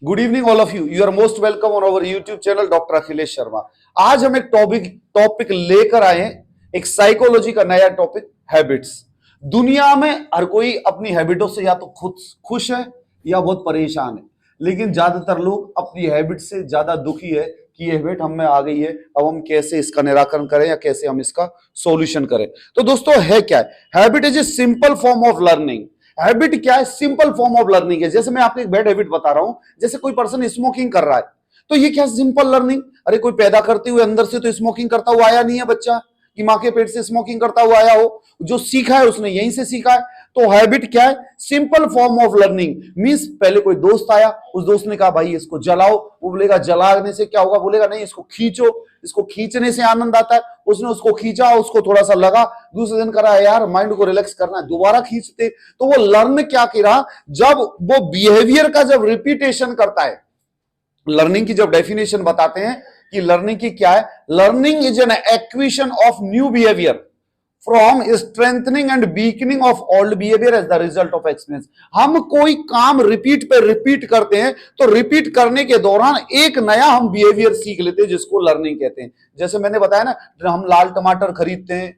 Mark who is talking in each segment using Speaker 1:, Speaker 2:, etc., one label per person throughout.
Speaker 1: Good evening all of you. You are most welcome on our YouTube channel doctor Akhilesh Sharma. आज हम एक topic लेकर आए हैं, एक साइकोलॉजी का नया टॉपिक, हैबिट्स। दुनिया में हर कोई अपनी हैबिटों से या तो खुद खुश है या बहुत परेशान है, लेकिन ज्यादातर लोग अपनी हैबिट से ज्यादा दुखी है कि ये हैबिट हम में आ गई है, अब हम कैसे इसका निराकरण करें या कैसे हम इसका सॉल्यूशन करें। तो दोस्तों, है क्या है habit? Is a simple form of learning. Habit क्या है? सिंपल फॉर्म ऑफ लर्निंग है। जैसे मैं आपको एक बैड हैबिट बता रहा हूं, जैसे कोई पर्सन स्मोकिंग कर रहा है, तो ये क्या सिंपल लर्निंग? अरे कोई पैदा करते हुए अंदर से तो स्मोकिंग करता हुआ आया नहीं है बच्चा, कि मां के पेट से स्मोकिंग करता हुआ आया हो। जो सीखा है उसने यहीं से सीखा है। तो हैबिट क्या है? Simple form of learning. Means पहले कोई दोस्त आया, उस दोस्त ने कहा भाई इसको जलाओ, वो बोलेगा जलाने से क्या होगा, बोलेगा नहीं इसको खींचो, इसको खींचने से आनंद आता है। उसने उसको खींचा, उसको थोड़ा सा लगा, दूसरे दिन करा यार माइंड को रिलैक्स करना है, दोबारा खींचते। तो वो लर्न क्या किया? जब वो बिहेवियर का जब रिपीटेशन करता है। लर्निंग की जब डेफिनेशन बताते हैं कि लर्निंग की क्या है, learning is an acquisition of new behaviour from strengthening and weakening of old behaviour as the result of experience. हम कोई काम रिपीट पे रिपीट करते हैं, तो रिपीट करने के दौरान एक नया हम बिहेवियर सीख लेते हैं, जिसको लर्निंग कहते हैं। जैसे मैंने बताया ना, हम लाल टमाटर खरीदते हैं,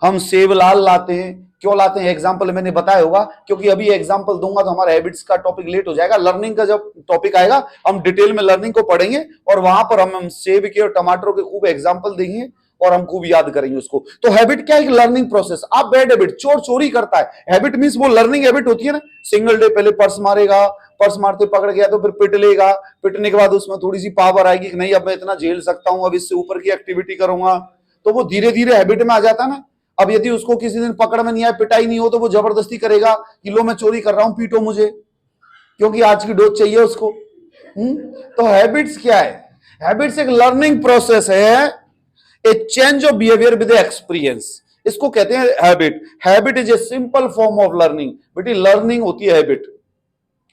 Speaker 1: हम सेब लाल लाते हैं। क्यों लाते हैं? एग्जाम्पल मैंने बताया होगा, क्योंकि अभी एग्जाम्पल दूंगा तो हमारा हैबिट्स का टॉपिक लेट हो जाएगा। लर्निंग का जब टॉपिक आएगा हम डिटेल में लर्निंग को पढ़ेंगे, और वहां पर हम सेब के और टमाटरों के खूब एग्जाम्पल देंगे और हम खूब याद करेंगे उसको। तो हैबिट क्या है? Learning process. आप बैड हैबिट, चोर चोरी करता है, हैबिट मींस वो लर्निंग हैबिट होती है ना। सिंगल डे पहले पर्स मारेगा, पर्स मारते पकड़ गया तो फिर पिट लेगा, पिटने के बाद उसमें थोड़ी सी पावर आएगी कि नहीं अब मैं इतना झेल सकता हूं, अब इससे ऊपर की एक्टिविटी करूंगा, तो वो धीरे धीरे हैबिट में आ जाता है ना। अब यदि उसको किसी दिन पकड़ में नहीं आए, पिटाई नहीं हो, तो वो जबरदस्ती करेगा कि लो मैं चोरी कर रहा हूं, पीटो मुझे, क्योंकि आज की डोज चाहिए उसको। तो हैबिट्स क्या है? हैबिट्स एक लर्निंग प्रोसेस है, ए change of behaviour with experience, इसको कहते हैं habit. Habit is a simple form of learning. बेटी लर्निंग होती है हैबिट।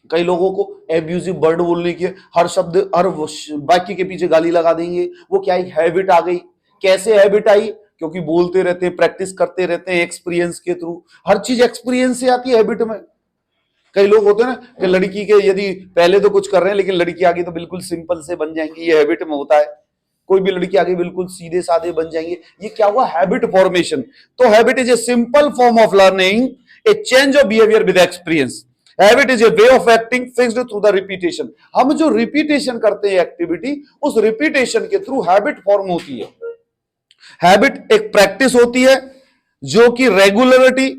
Speaker 1: कई लोगों को एब्यूजिव वर्ड बोलने की, हर शब्द हर वाक्य के पीछे गाली लगा देंगे, वो क्या एक हैबिट आ गई। कैसे हैबिट आई? क्योंकि बोलते रहते हैं, प्रैक्टिस करते रहते हैं, एक्सपीरियंस के थ्रू। हर चीज एक्सपीरियंस से आती है हैबिट में। कई लोग होते हैं ना कि लड़की के यदि पहले तो कुछ कर रहे हैं, लेकिन लड़की आगे तो बिल्कुल सिंपल से बन जाएंगी, ये हैबिट में होता है। कोई भी लड़की आगे बिल्कुल सीधे साधे बन जाएंगे, ये क्या हुआ? Habit formation. तो habit is a simple form of learning, a change of behaviour with experience. Habit is a way of acting fixed through the repetition. हम जो रिपीटेशन करते हैं एक्टिविटी, उस रिपीटेशन के थ्रू हैबिट फॉर्म होती है। Habit एक प्रैक्टिस होती है जो कि रेगुलरिटी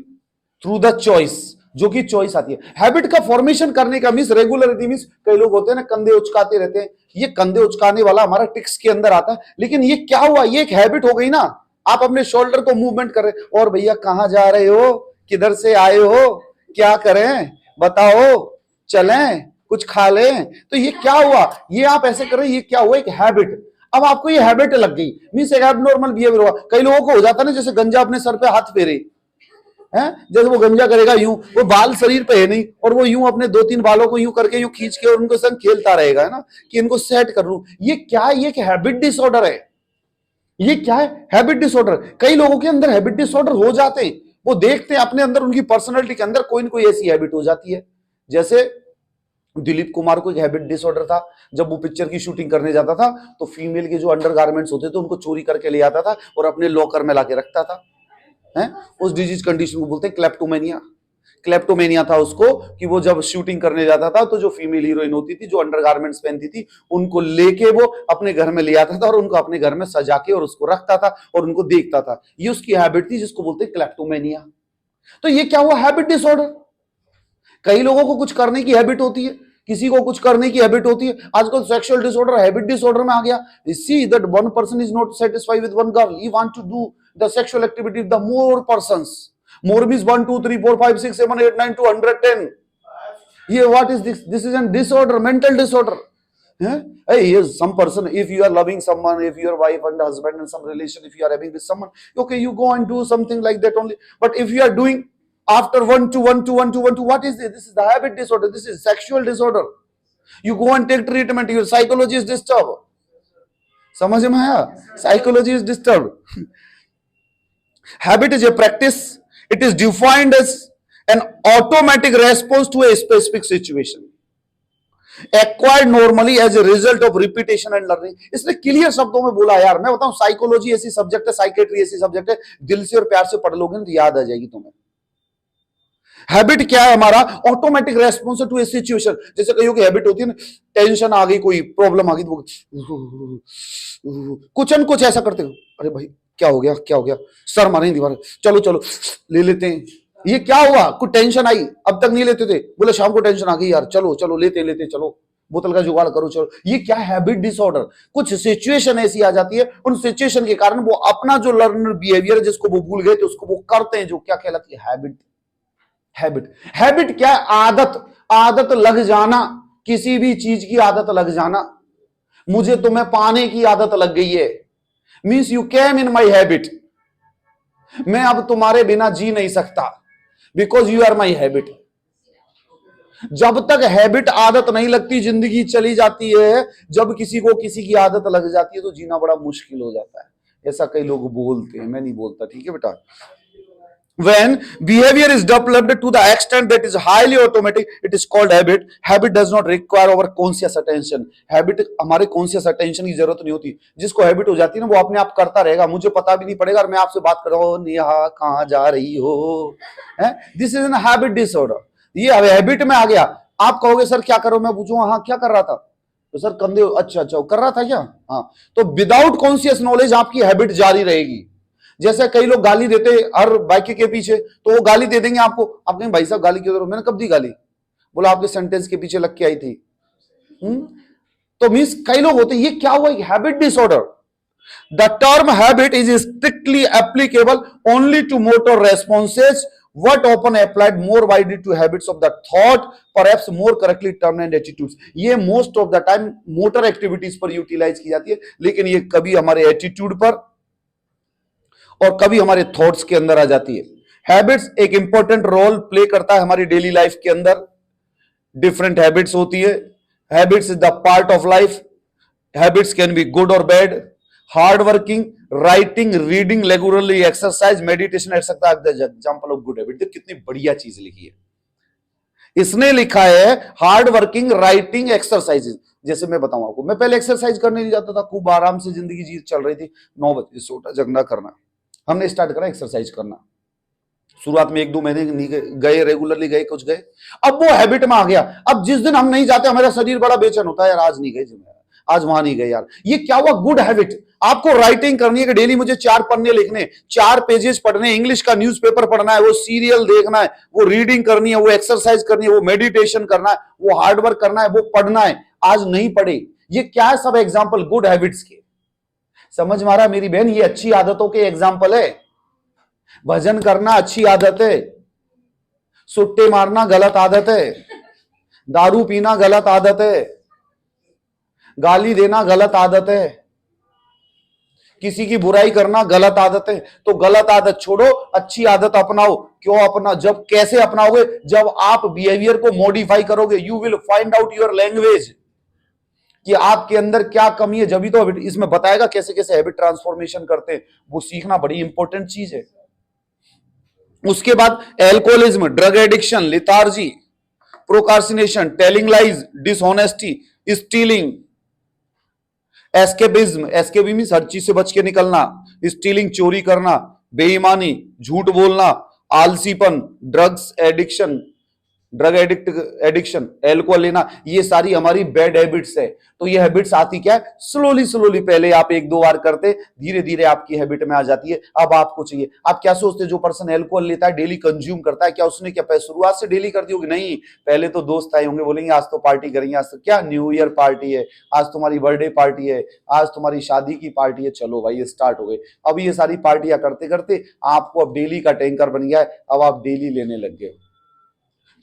Speaker 1: थ्रू द चॉइस, जो कि चॉइस आती है। हैबिट का फॉर्मेशन करने का मींस रेगुलरिटी मींस, कई लोग होते हैं ना कंधे उचकाते रहते हैं, ये कंधे उचकाने वाला हमारा टिक्स के अंदर आता है, लेकिन ये क्या हुआ? ये एक हैबिट हो गई ना। आप अपने शोल्डर को मूवमेंट कर रहे, और भैया कहां जा रहे हो, किधर से आए हो, क्या करें बताओ, चलें कुछ खा लें, तो ये क्या हुआ? ये आप ऐसे कर रहे हैं, ये क्या हुआ? एक हैबिट। अब आपको ये हैबिट लग गई, मींस एक एबनॉर्मल बिहेवियर हुआ। कई लोगों को हो जाता है ना, जैसे गंजा अपने सर पे हाथ फेरे है, जैसे वो गंजा करेगा यूं, वो बाल शरीर पे है नहीं, और वो यूं अपने दो तीन बालों को यूं करके यूं खींच के और उनको संग खेलता रहेगा, है ना, कि इनको सेट कर लूं। ये क्या है? ये हैबिट डिसऑर्डर है। ये क्या है? Habit disorder. कई लोगों के अंदर हैबिट डिसऑर्डर हो जाते हैं, वो देखते हैं अपने अंदर, उनकी पर्सनैलिटी के अंदर कोई ना कोई ऐसी हैबिट हो जाती है। जैसे दिलीप कुमार को एक हैबिट डिसऑर्डर था, जब वो पिक्चर की शूटिंग करने जाता था तो फीमेल के जो अंडरगारमेंट्स होते थे उनको चोरी करके ले आता था और अपने लॉकर में लाके रखता था। है, उस डिजीज कंडीशन को बोलते हैं क्लेप्टोमेनिया। क्लेप्टोमेनिया था उसको, कि वो जब शूटिंग करने जाता था तो जो फीमेल हीरोइन होती थी, जो अंडरगारमेंट्स पहनती थी, उनको लेके वो अपने घर में ले आता था और उनको अपने घर में सजा के और उसको रखता था और उनको देखता था। ये उसकी हैबिट थी, जिसको बोलते हैं क्लेप्टोमेनिया। तो ये क्या हुआ? Habit disorder. कई लोगों को कुछ करने की हैबिट होती है, किसी को कुछ करने की हैबिट होती है। आजकल सेक्सुअल डिसऑर्डर हैबिट डिसऑर्डर में आ गया। See that one person is not satisfied with one girl, he want to do the sexual activity with the more persons. More means 1 2 3 4 5 6 7 8 9 to 110। ये what is this? This is an disorder, mental disorder. Hey, yes, some person, if you are loving someone, if your wife and husband in some relation, if you are having with someone, okay, you go and do something like that only. But if you are doing after 1 to 1 to 1 to 1 to, what is this? This is the habit disorder. This is sexual disorder. You go and take treatment. Your psychology is disturbed. समझ में आया? Psychology is disturbed. Habit is a practice. It is defined as an automatic response to a specific situation. Acquired normally as a result of repetition and learning. इसने clear शब्दों में बोला यार। मैं बताऊं, साइकोलॉजी ऐसी सब्जेक्ट है, साइकेट्री ऐसी सब्जेक्ट है, दिल से और प्यार से पढ़ लोगे ना तो याद आ जाएगी तुम्हें। हैबिट क्या है हमारा? Automatic response to a situation. जैसे कईयों की हैबिट होती है ना, टेंशन आ गई, कोई प्रॉब्लम आ गई तो कुछ न कुछ ऐसा करते हो, अरे भाई क्या हो गया, क्या हो गया, सर मारेंगे दीवार, चलो चलो ले लेते हैं। ये क्या हुआ? कुछ टेंशन आई, अब तक नहीं लेते थे, बोले शाम को टेंशन आ गई यार, चलो चलो लेते लेते, चलो बोतल का जुगाड़ करो, चलो। ये क्या? Habit disorder. कुछ सिचुएशन ऐसी आ जाती है, उन सिचुएशन के कारण वो अपना जो लर्नर बिहेवियर जिसको वो भूल गए थे उसको वो करते हैं, जो क्या कहलाती है? हैबिट। हैबिट। हैबिट क्या है? आदत। आदत लग जाना, किसी भी चीज की आदत लग जाना। मुझे तुम्हें पाने की आदत लग गई है, means you came in my habit. मैं अब तुम्हारे बिना जी नहीं सकता, because you are my habit. जब तक हैबिट, आदत नहीं लगती जिंदगी चली जाती है। जब किसी को किसी की आदत लग जाती है तो जीना बड़ा मुश्किल हो जाता है। ऐसा कई लोग बोलते हैं, मैं नहीं बोलता, ठीक है बेटा। When behavior is developed to the extent that is highly automatic, it is called habit. Habit does not require our conscious attention. Habit हमारे conscious attention की जरूरत नहीं होती। जिसको हैबिट हो जाती है ना, वो अपने आप करता रहेगा, मुझे पता भी नहीं पड़ेगा। और मैं आपसे बात कर रहा हूँ, नेहा कहाँ जा रही हो, this is an habit disorder. ये हैबिट में आ गया। आप कहोगे सर क्या करो, मैं पूछूंगा हाँ क्या कर रहा था, तो सर कंधे, अच्छा अच्छा कर रहा था क्या, हाँ। तो विदाउट कॉन्शियस नॉलेज आपकी हैबिट जारी रहेगी। जैसे कई लोग गाली देते हर बाइक के पीछे, तो वो गाली दे देंगे आपको। आप कहेंगे भाई साहब गाली क्यों दे रहे हो? मैंने कब दी गाली? बोला आपके सेंटेंस के पीछे लग के आई थी। तो मीन्स कई लोग होते हैं, ये क्या हुआ? Habit disorder. The term habit is strictly applicable only to motor responses, what often applied more widely to habits of the thought, perhaps more correctly termed and attitudes। ये most of the time motor activities पर utilise की जाती है, लेकिन ये कभी हमारे attitude पर और कभी हमारे थॉट्स के अंदर आ जाती है। हैबिट्स एक इंपॉर्टेंट रोल प्ले करता है हमारी डेली लाइफ के अंदर। डिफरेंट हैबिट्स होती है। Habits is the part of life. Habits can be good और bad. Hard working, writing, reading regularly, exercise, meditation etcetera are the example of good habit. कितनी बढ़िया चीज लिखी है इसने। लिखा है हार्ड वर्किंग, राइटिंग, एक्सरसाइजेज। जैसे मैं बताऊं आपको, मैं पहले एक्सरसाइज करने नहीं जाता था, खूब आराम से जिंदगी जी चल रही थी, 9 बजे सोटा जगना करना। हमने स्टार्ट करा एक्सरसाइज करना। शुरुआत में 1-2 महीने नहीं गए, रेगुलरली गए, कुछ गए, अब वो हैबिट में आ गया। अब जिस दिन हम नहीं जाते हमारा शरीर बड़ा बेचैन होता है, यार आज नहीं गए, आज वहां नहीं गए यार। ये क्या हुआ? Good habit. आपको राइटिंग करनी है कि डेली मुझे 4 पन्ने लिखने, 4 पेजेस पढ़ने, इंग्लिश का न्यूज़पेपर पढ़ना है, वो सीरियल देखना है, वो रीडिंग करनी है, वो एक्सरसाइज करनी है, वो मेडिटेशन करना है, वो हार्डवर्क करना है, वो पढ़ना है। आज नहीं पढ़े, ये क्या है? सब एग्जाम्पल गुड हैबिट्स के। समझ मारा मेरी बहन? ये अच्छी आदतों के एग्जाम्पल है। भजन करना अच्छी आदत है, सुट्टे मारना गलत आदत है, दारू पीना गलत आदत है, गाली देना गलत आदत है, किसी की बुराई करना गलत आदत है। तो गलत आदत छोड़ो, अच्छी आदत अपनाओ। क्यों अपना? जब कैसे अपनाओगे? जब आप बिहेवियर को मॉडिफाई करोगे। You will find out your language कि आपके अंदर क्या कमी है। जब ही तो इसमें बताएगा कैसे कैसे हैबिट ट्रांसफॉर्मेशन करते हैं। वो सीखना बड़ी इंपॉर्टेंट चीज है। उसके बाद alcoholism, drug addiction, lethargy, procrastination, telling lies, dishonesty, stealing, escapism. Escapism means हर चीज से बच के निकलना, स्टीलिंग चोरी करना, बेईमानी, झूठ बोलना, आलसीपन, drugs addiction, drug addiction, alcohol लेना, ये सारी हमारी बैड हैबिट्स है। तो ये हैबिट्स आती क्या है? Slowly slowly. पहले आप 1-2 बार करते, धीरे धीरे आपकी हैबिट में आ जाती है। अब आपको चाहिए, आप क्या सोचते? जो पर्सन एल्कोहल लेता है, डेली कंज्यूम करता है, क्या उसने क्या शुरुआत से डेली कर दी होगी? नहीं, पहले तो दोस्त आए होंगे, बोलेंगे आज तो पार्टी करेंगे, आज तो क्या न्यू ईयर पार्टी है, आज तुम्हारी बर्थडे पार्टी है, आज तुम्हारी शादी की पार्टी है, चलो भाई ये स्टार्ट हो गई। अब ये सारी पार्टियां करते करते आपको अब डेली का टैंकर बन गया है, अब आप डेली लेने लग गए।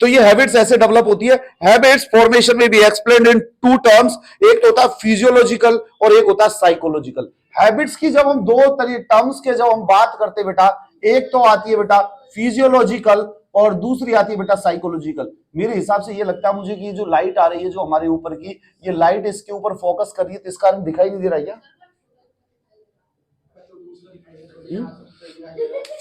Speaker 1: तो ये हैबिट्स ऐसे डेवलप होती है। हैबिट्स फॉर्मेशन में भी एक्सप्लेन्ड इन 2 टर्म्स। एक तो होता है फिजियोलॉजिकल और एक होता है साइकोलॉजिकल। हैबिट्स की जब हम 2 टर्म्स के जब हम बात करते बेटा, एक तो आती है बेटा फिजियोलॉजिकल और दूसरी आती है बेटा साइकोलॉजिकल। मेरे हिसाब से ये लगता है मुझे कि जो लाइट आ रही है जो हमारे ऊपर की, ये लाइट इसके ऊपर फोकस कर रही है, तो इसका रंग दिखाई नहीं दे रहा है क्या?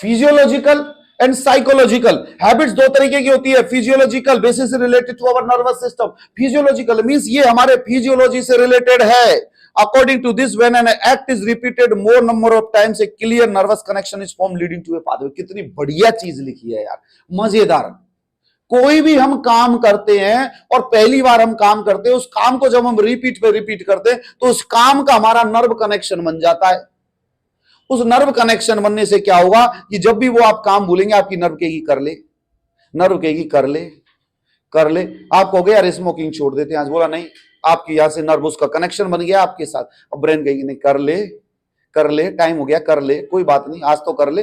Speaker 1: Physiological and psychological. हैबिट्स दो तरीके की होती है, physiological basis related to our nervous system. Physiological means ये हमारे फिजियोलॉजी से रिलेटेड है। According to this when an act is repeated more number of times a clear nervous connection is form leading to a pathway. कितनी बढ़िया चीज लिखी है यार, मजेदार। कोई भी हम काम करते हैं और पहली बार हम काम करते हैं, उस काम को जब हम रिपीट पे रिपीट करते हैं तो उस काम का हमारा नर्व कनेक्शन बन जाता है। उस नर्व कनेक्शन बनने से क्या होगा कि जब भी वो आप काम भूलेंगे आपकी नर्व कहेगी कर ले, नर्व कहेगी कर ले, कर ले। आप कहोगे यार स्मोकिंग छोड़ देते हैं, आज बोला नहीं, आपकी यहां से नर्व उसका कनेक्शन बन गया आपके साथ। अब ब्रेन कहेगी नहीं कर ले, कर ले, टाइम हो गया, कर ले, कोई बात नहीं, आज तो कर ले,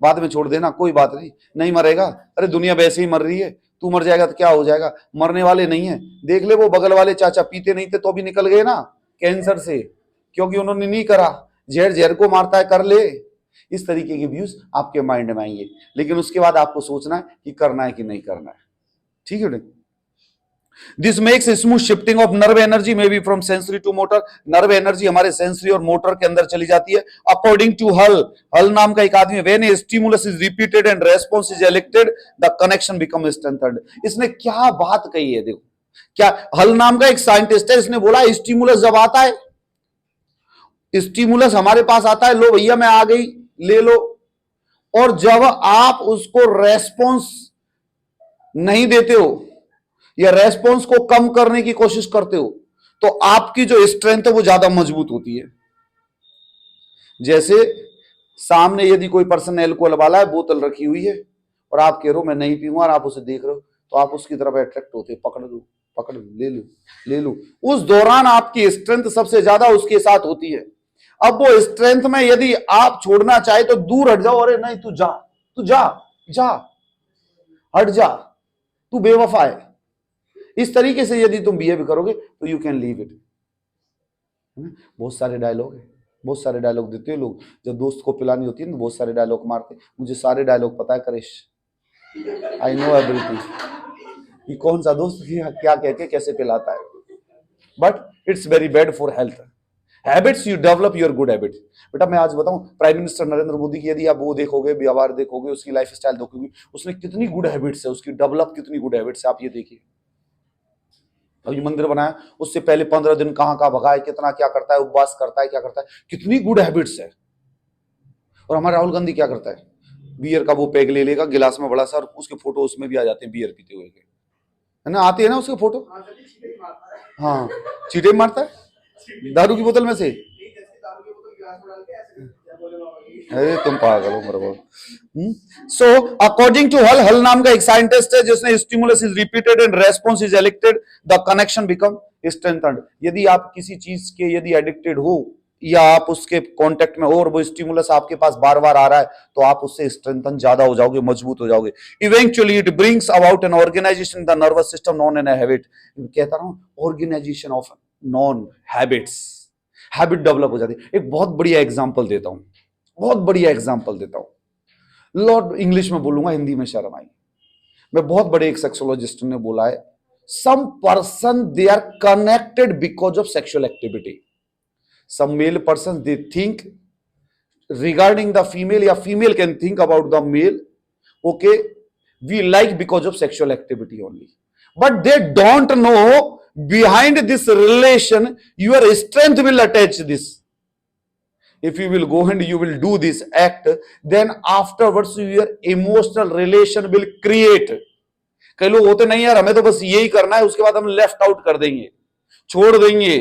Speaker 1: बाद में छोड़ देना, कोई बात नहीं, नहीं मरेगा, अरे दुनिया वैसे ही मर रही है, तू मर जाएगा तो क्या हो जाएगा, मरने वाले नहीं है। देख ले वो बगल वाले चाचा पीते नहीं थे तो भी निकल गए ना कैंसर से, क्योंकि उन्होंने नहीं करा। जहर जहर को मारता है, कर ले। इस तरीके के व्यूज आपके माइंड में आएंगे, लेकिन उसके बाद आपको सोचना है कि करना है कि नहीं करना है। ठीक है। This makes smooth shifting of nerve energy may be from sensory to motor. Nerve energy हमारे सेंसरी और मोटर के अंदर चली जाती है। अकॉर्डिंग टू हल, हल नाम का एक आदमी, when a stimulus is repeated and response is elected the connection become strengthened. इसने क्या बात कही है, देखो क्या, हल नाम का एक साइंटिस्ट है, इसने बोला स्टिमुलस जब आता है, स्टिमुलस हमारे पास आता है, लो भैया मैं आ गई, ले लो, और जब आप उसको रेस्पॉन्स नहीं देते हो या रेस्पॉन्स को कम करने की कोशिश करते हो तो आपकी जो स्ट्रेंथ है वो ज्यादा मजबूत होती है। जैसे सामने यदि कोई पर्सन एल्कोहल वाला है, बोतल रखी हुई है और आप कह रहे हो मैं नहीं पीऊंगा और आप उसे देख रहे हो, तो आप उसकी तरफ अट्रैक्ट होते, पकड़ लो, पकड़ लो, ले लो, ले लो। उस दौरान आपकी स्ट्रेंथ सबसे ज्यादा उसके साथ होती है। अब वो स्ट्रेंथ में यदि आप छोड़ना चाहे तो दूर हट जाओ, अरे नहीं तू जा, तू जा, जा, हट जा, तू बेवफा है, इस तरीके से यदि तुम बिहेव करोगे तो यू कैन लीव इट। बहुत सारे डायलॉग है, बहुत सारे डायलॉग देते हैं लोग, जब दोस्त को पिलानी होती है ना बहुत सारे डायलॉग मारते। मुझे सारे डायलॉग पता है करेश, आई नो एवरीथिंग, कि कौन सा दोस्त क्या कह के कैसे पिलाता है, but it's very bad for health. Habits you develop your good habit. बेटा मैं आज बताऊं, प्राइम मिनिस्टर नरेंद्र मोदी की यदि आप वो देखोगे, व्यवहार देखोगे, उसकी लाइफ स्टाइल देखोगे, उसने कितनी गुड हैबिट्स है, उसकी डेवलप कितनी गुड हैबिट्स है, आप ये देखिए। अभी मंदिर बनाया, उससे पहले 15 दिन कहां कहां भगा है, कितना क्या करता है, उपवास करता है, क्या करता है, कितनी गुड हैबिट्स है। और हमारा राहुल गांधी क्या करता है, बियर का वो पैग ले लेगा गिलास में बड़ा सा, और उसके फोटो उसमें भी आ जाते हैं बियर पीते हुए के, है ना, आती है ना उसके फोटो। हाँ चीटे मारता है दारू की बोतल में से, अरे तुम पागल हो मेरे को। सो अकॉर्डिंग टू हल, हल नाम का एक साइंटिस्ट है जिसने stimulus is repeated and response is elected the connection become strengthened. यदि आप किसी चीज के यदि एडिक्टेड हो या आप उसके कांटेक्ट में हो और वो स्टिमुलस आपके पास बार बार आ रहा है तो आप उससे स्ट्रेंथन ज्यादा हो जाओगे, मजबूत हो जाओगे। Eventually it brings about an organisation the nervous system non an habit. कहता रहा हूं organisation of non habits, habit develop हो जाती है। एक बहुत बढ़िया एग्जांपल देता हूं, बहुत बढ़िया एग्जांपल देता हूं, लॉर्ड इंग्लिश में बोलूंगा, हिंदी में शर्म आई। मैं बहुत बड़े एक सेक्सोलॉजिस्ट ने बोला है, some person they are connected because of sexual activity. Some male person they think regarding the female, या female can think about the male, okay, we like because of sexual activity only, but they don't know behind this relation your strength will attach this. If you will go and you will do this act, then afterwards your emotional relation will create. कई लोग होते नहीं यार हमें तो बस यही करना है, उसके बाद हम लेफ्ट आउट कर देंगे, छोड़ देंगे,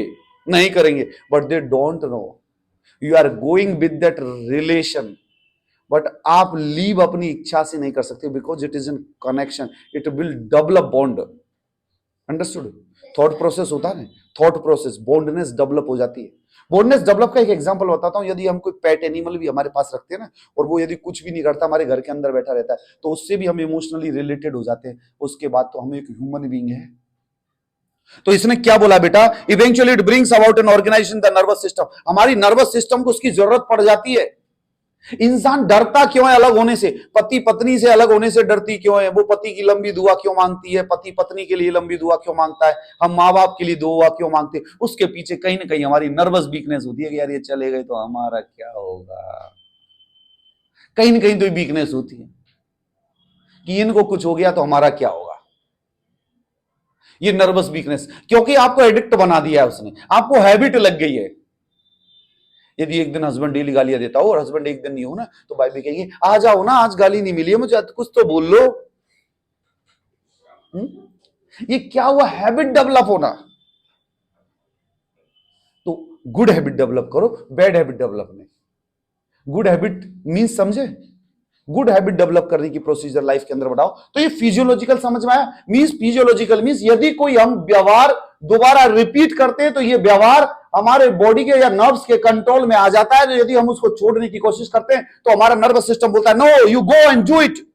Speaker 1: नहीं करेंगे, but they don't know you are going with that relation, but आप लीव अपनी इच्छा से नहीं कर सकते because it is in connection, it will develop bond. Understood? Thought process होता है ना, थॉट प्रोसेस, बॉन्डनेस डेवलप हो जाती है। बॉन्डनेस डेवलप का एक एग्जांपल बताता हूं, यदि हम कोई पेट एनिमल भी हमारे पास रखते हैं ना, और वो यदि कुछ भी नहीं करता, हमारे घर के अंदर बैठा रहता है, तो उससे भी हम इमोशनली रिलेटेड हो जाते हैं, उसके बाद तो हम एक ह्यूमन बीइंग है। तो इसने क्या बोला बेटा, eventually it brings about an organisation the nervous system. हमारी नर्वस सिस्टम को उसकी जरूरत पड़ जाती है। इंसान डरता क्यों है अलग होने से, पति पत्नी से अलग होने से डरती क्यों है, वो पति की लंबी दुआ क्यों मांगती है, पति पत्नी के लिए लंबी दुआ क्यों मांगता है, हम माँ बाप के लिए दुआ क्यों मांगते हैं, उसके पीछे कहीं ना कहीं हमारी नर्वस वीकनेस होती है कि यार ये चले गए तो हमारा क्या होगा, कहीं ना कहीं तो वीकनेस होती है। कि इनको कुछ हो गया तो हमारा क्या होगा। ये नर्वस वीकनेस, क्योंकि आपको एडिक्ट बना दिया है उसने, आपको हैबिट लग गई है। यदि एक दिन हस्बैंड डेली गालियां देता हो और हस्बैंड एक दिन नहीं हो ना, तो वाइफ भी कहेगी आ जाओ ना, आज गाली नहीं मिली है मुझे, कुछ तो बोल लो। ये क्या हुआ? हैबिट डेवलप होना। तो गुड हैबिट डेवलप करो, बैड हैबिट डेवलप नहीं। गुड हैबिट मींस समझे? गुड हैबिट डेवलप करने की प्रोसीजर लाइफ के अंदर बढ़ाओ। तो ये फिजियोलॉजिकल समझ में आया? मींस फिजियोलॉजिकल मींस यदि कोई हम व्यवहार दोबारा रिपीट करते हैं तो ये व्यवहार हमारे बॉडी के या नर्व्स के कंट्रोल में आ जाता है। तो यदि हम उसको छोड़ने की कोशिश करते हैं तो हमारा नर्वस सिस्टम बोलता है no you go and do it.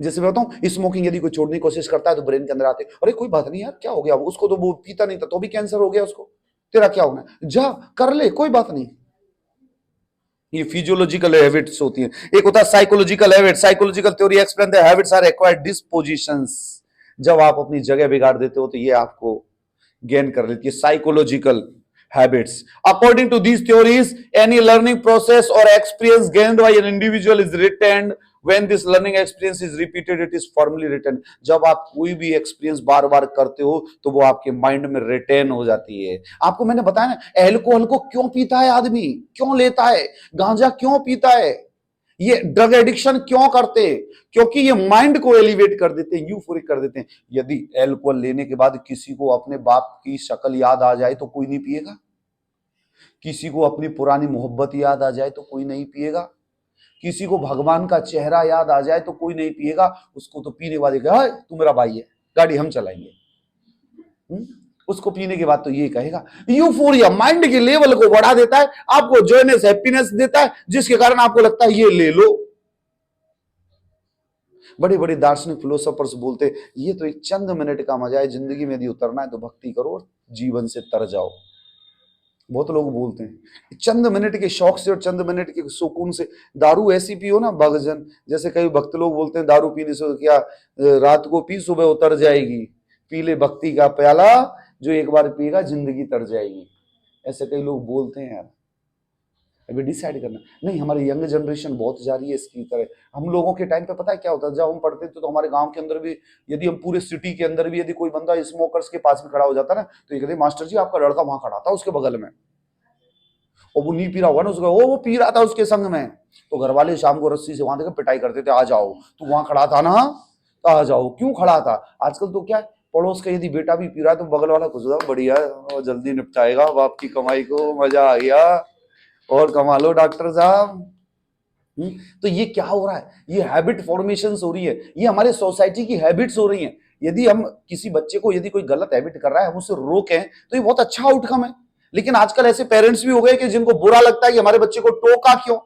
Speaker 1: जैसे मैं बताऊं, स्मोकिंग यदि कोई छोड़ने की कोशिश करता है तो ब्रेन के अंदर आते, अरे कोई बात नहीं यार, क्या हो गया, उसको तो वो पीता नहीं था तो भी कैंसर हो गया उसको, तेरा क्या होना, जा कर ले, कोई बात नहीं। ये फिजियोलॉजिकल हैबिट्स होती है। एक होता है psychological habit. Psychological theory explain the habits are acquired dispositions. जब आप अपनी जगह बिगाड़ देते हो तो ये आपको गेन कर लेती है psychological habits. According to these theories any learning process और experience gained by an individual is retained when this learning experience is repeated it is formally written। जब आप कोई भी एक्सपीरियंस बार बार करते हो तो वो आपके माइंड में रिटेन हो जाती है। आपको मैंने बताया ना, अल्कोहल को क्यों पीता है आदमी, क्यों लेता है, गांजा क्यों पीता है, ये ड्रग एडिक्शन क्यों करते हैं? क्योंकि ये माइंड को एलिवेट कर देते हैं, यूफोरिक कर देते हैं। यदि अल्कोहल लेने के बाद किसी को अपने बाप की शक्ल याद आ जाए तो कोई नहीं पिएगा, किसी को अपनी पुरानी मोहब्बत याद आ जाए तो कोई नहीं पिएगा, किसी को भगवान का चेहरा याद आ जाए तो कोई नहीं पिएगा। उसको तो पीने वाले कहा तू मेरा भाई है, गाड़ी हम चलाएंगे। उसको पीने के बाद तो ये कहेगा। यूफोरिया माइंड के लेवल को बढ़ा देता है, आपको जॉयनेस हैप्पीनेस देता है, जिसके कारण आपको लगता है ये ले लो। बड़े बड़े दार्शनिक फिलोसोफर्स बोलते हैं ये तो एक चंद मिनट का मजा है, जिंदगी में यदि उतरना है तो भक्ति करो, जीवन से तर जाओ। बहुत लोग बोलते हैं चंद मिनट के शौक से और चंद मिनट के सुकून से दारू ऐसी पियो ना भगजन। जैसे कई भक्त लोग बोलते हैं दारू पीने से क्या रात को पी सुबह उतर जाएगी, पी ले भक्ति का प्याला, जो एक बार पिएगा जिंदगी तर जाएगी। ऐसे कई लोग बोलते हैं यार। अभी डिसाइड करना नहीं, हमारी यंग जनरेशन बहुत जा रही है इसकी तरह। हम लोगों के टाइम पे पता है क्या होता है, जब हम पढ़ते थे तो हमारे गांव के अंदर भी यदि हम पूरे सिटी के अंदर भी यदि कोई बंदा स्मोकर्स के पास में खड़ा हो जाता ना तो ये कहते मास्टर जी आपका लड़का वहां खड़ा था उसके बगल में, और वो नहीं पी रहा होगा ना, उसको वो पी रहा था उसके संग में, तो घर वाले शाम को रस्सी से वहां देखकर पिटाई करते थे, आ जाओ तू वहां खड़ा था ना, तो आ जाओ, क्यों खड़ा था। आजकल तो क्या है, पड़ोस का यदि बेटा भी पी रहा है तो बगल वाला खुश होता बढ़िया जल्दी निपटाएगा बाप की कमाई को, मजा आ गया और कमा लो डॉक्टर साहब। तो ये क्या हो रहा है, ये हैबिट फॉर्मेशन हो रही है, ये हमारे सोसाइटी की हैबिट्स हो रही हैं। यदि हम किसी बच्चे को यदि कोई गलत हैबिट कर रहा है हम उसे रोकें तो ये बहुत अच्छा आउटकम है। लेकिन आजकल ऐसे पेरेंट्स भी हो गए कि जिनको बुरा लगता है कि हमारे बच्चे को टोका क्यों।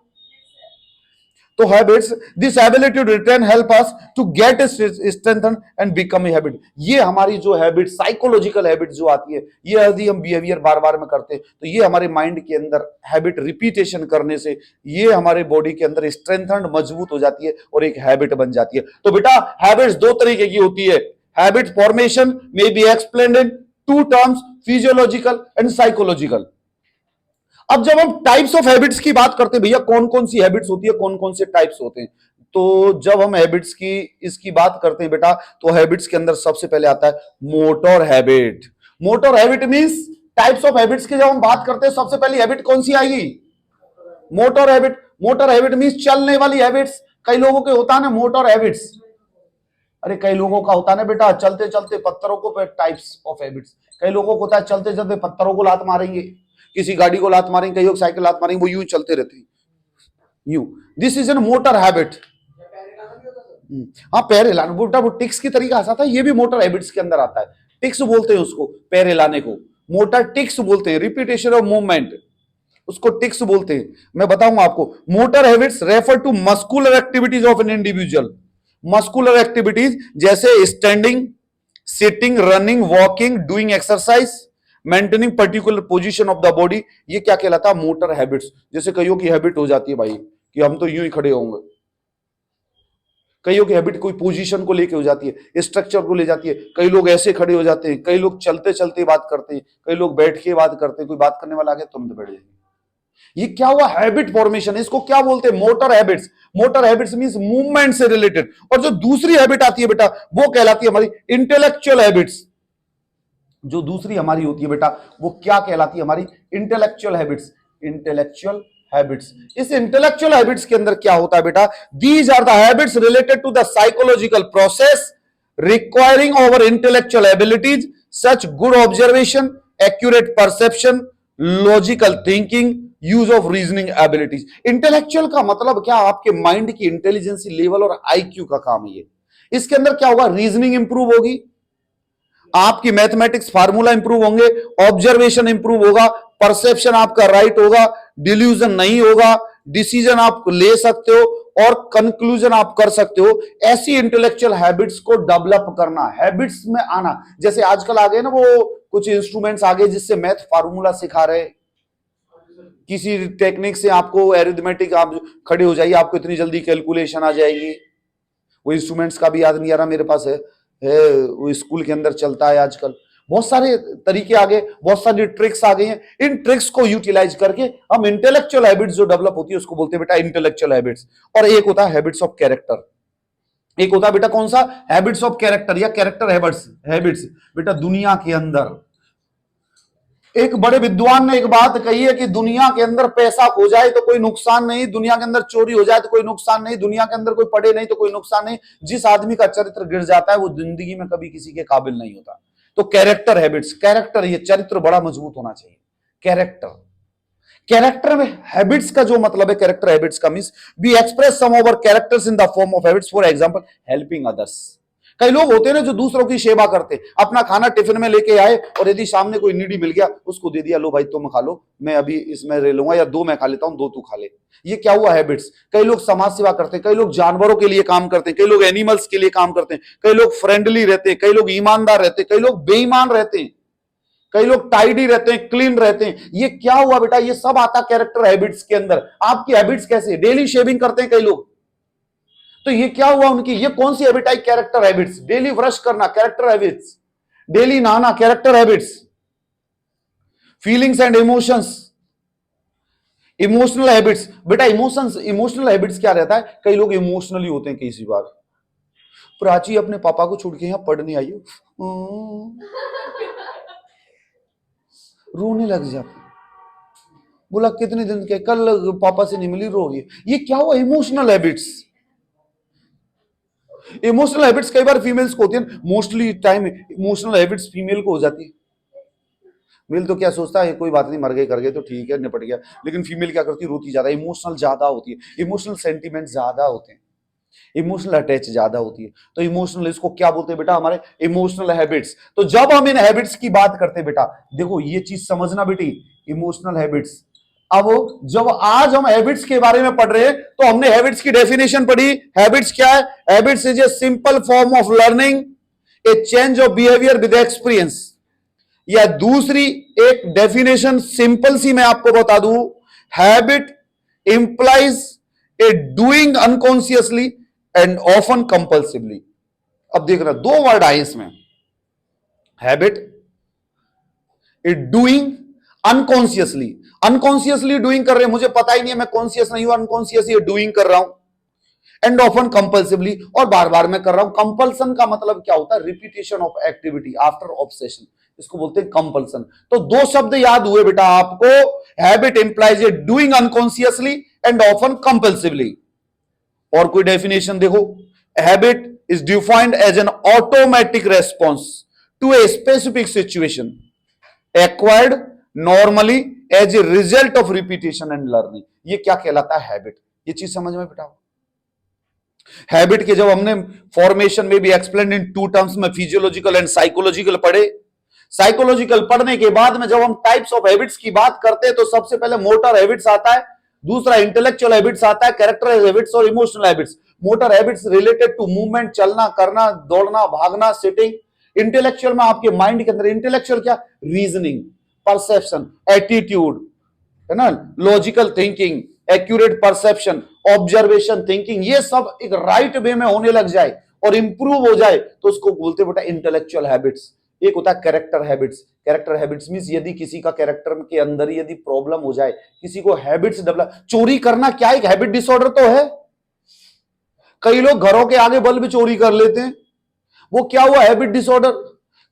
Speaker 1: तो habits, this ability to retain help us to get strengthen and become a habit. ये हमारी जो हैबिट, साइकोलॉजिकल हैबिट जो आती है, ये यदि हम बिहेवियर बार बार में करते हैं तो ये हमारे माइंड के अंदर हैबिट रिपीटेशन करने से ये हमारे बॉडी के अंदर स्ट्रेंथन, मजबूत हो जाती है और एक हैबिट बन जाती है। तो बेटा हैबिट्स दो तरीके की होती है। Habit formation may be explained in two terms, physiological and psychological. अब जब हम टाइप्स ऑफ हैबिट्स की बात करते हैं, भैया कौन कौन सी हैबिट्स होती है, कौन कौन से टाइप्स होते हैं, तो जब हम हैबिट्स की इसकी बात करते हैं बेटा, तो हैबिट्स के अंदर सबसे पहले आता है motor habit. Motor habit means types of habits की जब हम बात करते हैं सबसे पहली हैबिट कौन सी आएगी, motor habit. Motor habit means चलने वाली हैबिट्स। कई लोगों के होता है ना मोटर हैबिट्स, अरे कई लोगों का होता है ना बेटा चलते चलते पत्थरों को, टाइप्स ऑफ हैबिट्स। कई लोगों को होता है चलते चलते पत्थरों को लात मारेंगे, किसी गाड़ी को लात मारेंगे, कई लोग साइकिल लात मारेंगे, वो यूं चलते रहते हैं यूं। This is an motor habit. हाँ पैर हिलाना बेटा वो टिक्स की तरीका आता है, ये भी मोटर हैबिट्स के अंदर आता है। टिक्स बोलते हैं उसको, पैर हिलाने को मोटर टिक्स बोलते हैं, रिपीटेशन ऑफ मूवमेंट, उसको टिक्स बोलते हैं। मैं बताऊंगा आपको, motor habits refer to muscular activities of an individual. Muscular activities जैसे standing, sitting, running, walking, doing exercise, maintaining particular position of the body, ये क्या कहलाता है, मोटर हैबिट्स। जैसे कईयों की हैबिट हो जाती है भाई कि हम तो यूं ही खड़े होंगे, कईयों की हैबिट कोई पोजीशन को लेके हो जाती है, स्ट्रक्चर को ले जाती है। कई लोग ऐसे खड़े हो जाते हैं, कई लोग चलते चलते बात करते हैं, कई लोग बैठ के बात करते हैं, कोई बात करने वाला आ गया तुरंत बैठ जाएंगे। ये क्या हुआ? Habit formation. इसको क्या बोलते हैं? Motor habits. Motor habits means movement से रिलेटेड। और जो दूसरी हैबिट आती है बेटा, वो कहलाती है हमारी इंटेलेक्चुअल हैबिट्स। जो दूसरी हमारी होती है बेटा, वो क्या कहलाती है? हमारी इंटेलेक्चुअल हैबिट्स। Intellectual habits. इस इंटेलेक्चुअल हैबिट्स के अंदर क्या होता है बेटा? These are the habits related to the psychological process requiring over intellectual abilities such good observation, accurate perception, logical thinking, use of reasoning abilities. Intellectual का मतलब क्या? आपके माइंड की इंटेलिजेंसी लेवल और आईक्यू का काम है ये। इसके अंदर क्या होगा? रीजनिंग इंप्रूव होगी, आपकी मैथमेटिक्स फार्मूला इंप्रूव होंगे, ऑब्जर्वेशन इंप्रूव होगा, परसेप्शन आपका राइट होगा, डिल्यूजन नहीं होगा, डिसीजन आप ले सकते हो और कंक्लूजन आप कर सकते हो। ऐसी इंटेलेक्चुअल हैबिट्स को डेवलप करना, हैबिट्स में आना। जैसे आजकल आ गए ना वो कुछ इंस्ट्रूमेंट्स आ गए जिससे मैथ फार्मूला सिखा रहे, किसी टेक्निक से आपको अरिथमेटिक आप खड़े हो जाइए, आपको इतनी जल्दी कैलकुलेशन आ जाएगी। वो इंस्ट्रूमेंट्स का भी याद नहीं आ रहा मेरे पास है वो स्कूल के अंदर चलता है आजकल। बहुत सारे तरीके आ गए, बहुत सारी ट्रिक्स आ गई हैं। इन ट्रिक्स को यूटिलाइज करके हम इंटेलेक्चुअल हैबिट्स जो डेवलप होती है उसको बोलते हैं बेटा इंटेलेक्चुअल हैबिट्स। और एक होता है हैबिट्स ऑफ कैरेक्टर। एक होता है बेटा कौन सा? हैबिट्स ऑफ कैरेक्टर या कैरेक्टर हैबिट्स। हैबिट्स बेटा दुनिया के अंदर, एक बड़े विद्वान ने एक बात कही है कि दुनिया के अंदर पैसा खो जाए तो कोई नुकसान नहीं, दुनिया के अंदर चोरी हो जाए तो कोई नुकसान नहीं, दुनिया के अंदर कोई पढ़े नहीं तो कोई नुकसान नहीं, जिस आदमी का चरित्र गिर जाता है वो जिंदगी में कभी किसी के काबिल नहीं होता। तो कैरेक्टर हैबिट्स, कैरेक्टर, ये चरित्र बड़ा मजबूत होना चाहिए। कैरेक्टर, कैरेक्टर में हैबिट्स का जो मतलब है, कैरेक्टर हैबिट्स का means we express some of our characters in the form of habits. For example helping others. कई लोग होते हैं ना जो दूसरों की सेवा करते, अपना खाना टिफिन में लेके आए और यदि सामने कोई नीडी मिल गया उसको दे दिया, लो भाई तुम खा लो, मैं अभी इसमें रह लूंगा, या दो मैं खा लेता हूं, दो तू खा ले। ये क्या हुआ? हैबिट्स। कई लोग समाज सेवा करते हैं, कई लोग जानवरों के लिए काम करते हैं, कई लोग एनिमल्स के लिए काम करते हैं, कई लोग फ्रेंडली रहते हैं, कई लोग ईमानदार रहते हैं, कई लोग बेईमान रहते हैं, कई लोग टाइडी रहते हैं, क्लीन रहते हैं। ये क्या हुआ बेटा? ये सब आता कैरेक्टर हैबिट्स के अंदर। आपकी हैबिट्स कैसे? डेली शेविंग करते हैं कई लोग, तो ये क्या हुआ उनकी? ये कौन सी हैबिट आई? Character habits. डेली ब्रश करना, कैरेक्टर हैबिट्स। डेली नहाना, character habits. Feelings and emotions, emotional habits. बेटा इमोशंस, इमोशनल हैबिट्स क्या रहता है? कई लोग इमोशनली होते हैं। कई बार प्राची अपने पापा को छोड़ के यहां पढ़ने आई, रोने लग जाती, बोला कितने दिन के, कल पापा से नहीं मिली, रो रही है। ये क्या हुआ? Emotional habits. इमोशनल हैबिट्स कई बार फीमेल्स को होती है, mostly time emotional habits female को हो जाती है। मेल तो क्या सोचता है कोई बात नहीं, मर गए कर गए तो ठीक है, निपट गया। लेकिन फीमेल क्या करती है? रोती ज्यादा, इमोशनल ज्यादा होती है, इमोशनल सेंटीमेंट ज्यादा होते हैं, इमोशनल अटैच ज्यादा होती है। तो इमोशनल, इसको क्या बोलते हैं बेटा? हमारे इमोशनल हैबिट्स। तो जब हम इन हैबिट्स की बात करते हैं बेटा, देखो ये चीज समझना बेटी, इमोशनल हैबिट्स। अब जब आज हम हैबिट्स के बारे में पढ़ रहे हैं तो हमने हैबिट्स की डेफिनेशन पढ़ी। हैबिट्स क्या है? Habits is a simple form of learning, a change of behaviour with experience. या दूसरी एक डेफिनेशन सिंपल सी मैं आपको बता दूं, habit implies a doing unconsciously and often compulsively. अब देखना दो वर्ड आए इसमें, हैबिट, ए डूइंग अनकॉन्शियसली। अनकॉन्शियसली डूइंग कर रहे हैं, मुझे पता ही नहीं है, मैं कॉन्शियस नहीं हूं, अनकॉन्शियसली डूइंग कर रहा हूं। एंड ऑफन कंपल्सिवली, और बार बार मैं कर रहा हूं। कंपल्सन का मतलब क्या होता है? Repetition of activity after obsession, इसको बोलते हैं कंपल्सन। तो दो शब्द याद हुए बेटा आपको, habit implies a doing unconsciously and often compulsively. और कोई डेफिनेशन देखो, habit is defined as an automatic response to a specific situation acquired normally as a result of repetition and learning. ये क्या कहलाता है? हैबिट। ये चीज समझ में बेटा। हैबिट के जब हमने फॉर्मेशन में भी एक्सप्लेन इन टू टर्म्स में फिजियोलॉजिकल एंड साइकोलॉजिकल पढ़े। साइकोलॉजिकल पढ़ने के बाद में जब हम टाइप्स ऑफ हैबिट्स की बात करते हैं तो सबसे पहले मोटर हैबिट्स आता है, दूसरा इंटेलेक्चुअल हैबिट्स आता है, कैरेक्टर हैबिट्स और emotional habits. Motor habits related to movement, चलना, करना, दौड़ना, भागना, सिटिंग। इंटेलेक्चुअल में आपके माइंड के अंदर, इंटेलेक्चुअल क्या? रीजनिंग, परसेप्शन, एटीट्यूड, है ना, logical thinking, accurate perception, observation thinking. ये सब एक राइट वे में होने लग जाए और इंप्रूव हो जाए तो उसको बोलते बेटा इंटेलेक्चुअल हैबिट्स। एक होता है character habits. Character habits means यदि किसी का कैरेक्टर के अंदर यदि प्रॉब्लम हो जाए, किसी को हैबिट्स डेवलप, चोरी करना क्या एक हैबिट डिसऑर्डर तो है। कई लोग घरों के आगे बल्ब चोरी कर लेते हैं, वो क्या हुआ, हैबिट डिसऑर्डर।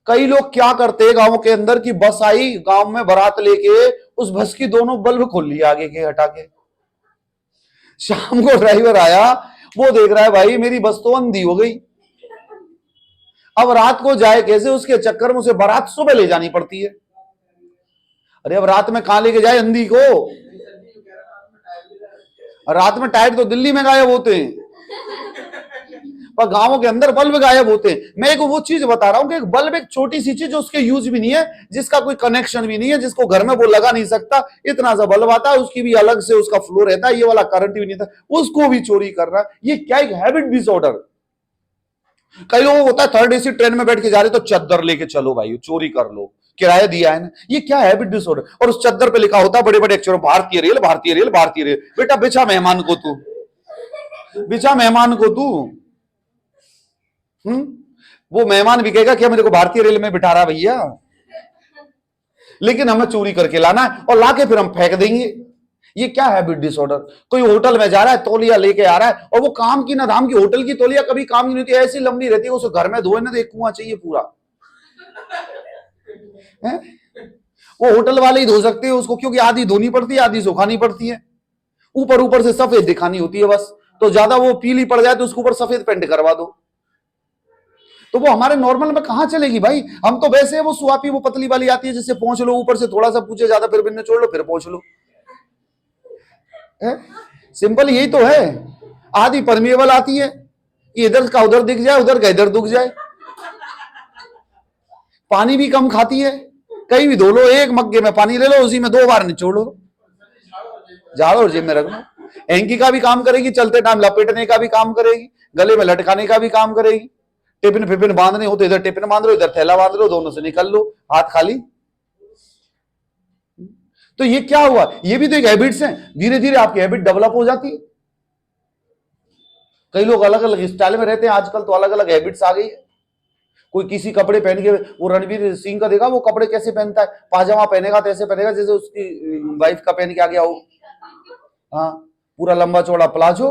Speaker 1: कई लोग क्या करते हैं गांव के अंदर की बस आई, गांव में बारात लेके उस बस की दोनों बल्ब खोल लिया आगे के हटा के। शाम को ड्राइवर आया, वो देख रहा है भाई मेरी बस तो अंधी हो गई, अब रात को जाए कैसे, उसके चक्कर में उसे बारात सुबह ले जानी पड़ती है। अरे अब रात में कहां लेके जाए अंधी को, रात में टायर तो दिल्ली में गायब होते हैं, पर गांवों के अंदर बल्ब गायब होते हैं। मैं एक वो चीज बता रहा हूं कि एक बल्ब एक छोटी सी चीज जो उसके यूज भी नहीं है, जिसका कोई कनेक्शन भी नहीं है, जिसको घर में वो लगा नहीं सकता, इतना सा बल्ब आता है, उसकी भी अलग से उसका फ्लो रहता है, ये वाला करंट भी नहीं था, उसको भी चोरी कर रहा है। ये क्या एक हैबिट डिसऑर्डर। कई लोगों को होता है थर्ड एसी ट्रेन में बैठ के जा रहे तो चद्दर लेके चलो भाई, चोरी कर लो, किराया दिया है ना, ये क्या हैबिट डिसऑर्डर। और उस चद्दर पे लिखा होता है बड़े बड़े अक्षरों भारतीय रेल, भारतीय रेल, भारतीय रेल। बेटा बिछा मेहमान को तू, बिछा मेहमान को तू। वो मेहमान भी कहेगा क्या मेरे को भारतीय रेल में बिठा रहा भैया, लेकिन हमें चोरी करके लाना है और लाके फिर हम फेंक देंगे। ये क्या हैबिट डिसऑर्डर। कोई होटल में जा रहा है, तौलिया लेके आ रहा है, और वो काम की ना धाम की, होटल की तौलिया कभी काम की नहीं होती, ऐसी लंबी रहती है, उसे घर में धोए ना तो एक कुआं चाहिए पूरा है? वो होटल वाले ही धो सकते हैं उसको, क्योंकि आधी धोनी पड़ती है, आधी सुखानी पड़ती है, ऊपर ऊपर से सफेद दिखानी होती है बस, तो ज्यादा वो पीली पड़ जाए तो उसके ऊपर सफेद पेंट करवा दो, तो वो हमारे नॉर्मल में कहां चलेगी भाई। हम तो वैसे वो सुआपी वो पतली वाली आती है जिससे पहुंच लो, ऊपर से थोड़ा सा पूछे ज्यादा, फिर बिन्ने छोड़ लो, फिर पहुंच लो। सिंपल यही तो है। आधी परमिएबल आती है कि इधर का उधर दिख जाए, उधर का इधर दुख जाए। पानी भी कम खाती है, कहीं भी धो लो, एक मग्गे में पानी ले लो, उसी में 2 बार निचोड़ लो, झाड़ो और जेब में रख लो। हैंकी का भी काम करेगी, चलते टाइम लपेटने का भी काम करेगी, गले में लटकाने का भी काम करेगी। टिफिन फिफिन बांधने हो तो इधर टिफिन बांध लो, इधर थैला बांध लो, दोनों से निकल लो, हाथ खाली। तो ये क्या हुआ, ये भी तो एक हैबिट्स हैं। धीरे धीरे आपकी हैबिट डेवलप हो जाती है। कई लोग अलग अलग स्टाइल में रहते हैं आजकल, तो अलग अलग हैबिट्स आ गई है। कोई किसी कपड़े पहन के, वो रणवीर सिंह का देखा वो कपड़े कैसे पहनता है, पाजामा पहनेगा तो ऐसे पहनेगा जैसे उसकी वाइफ का पहन के आ गया हो। हाँ, पूरा लंबा चौड़ा प्लाजो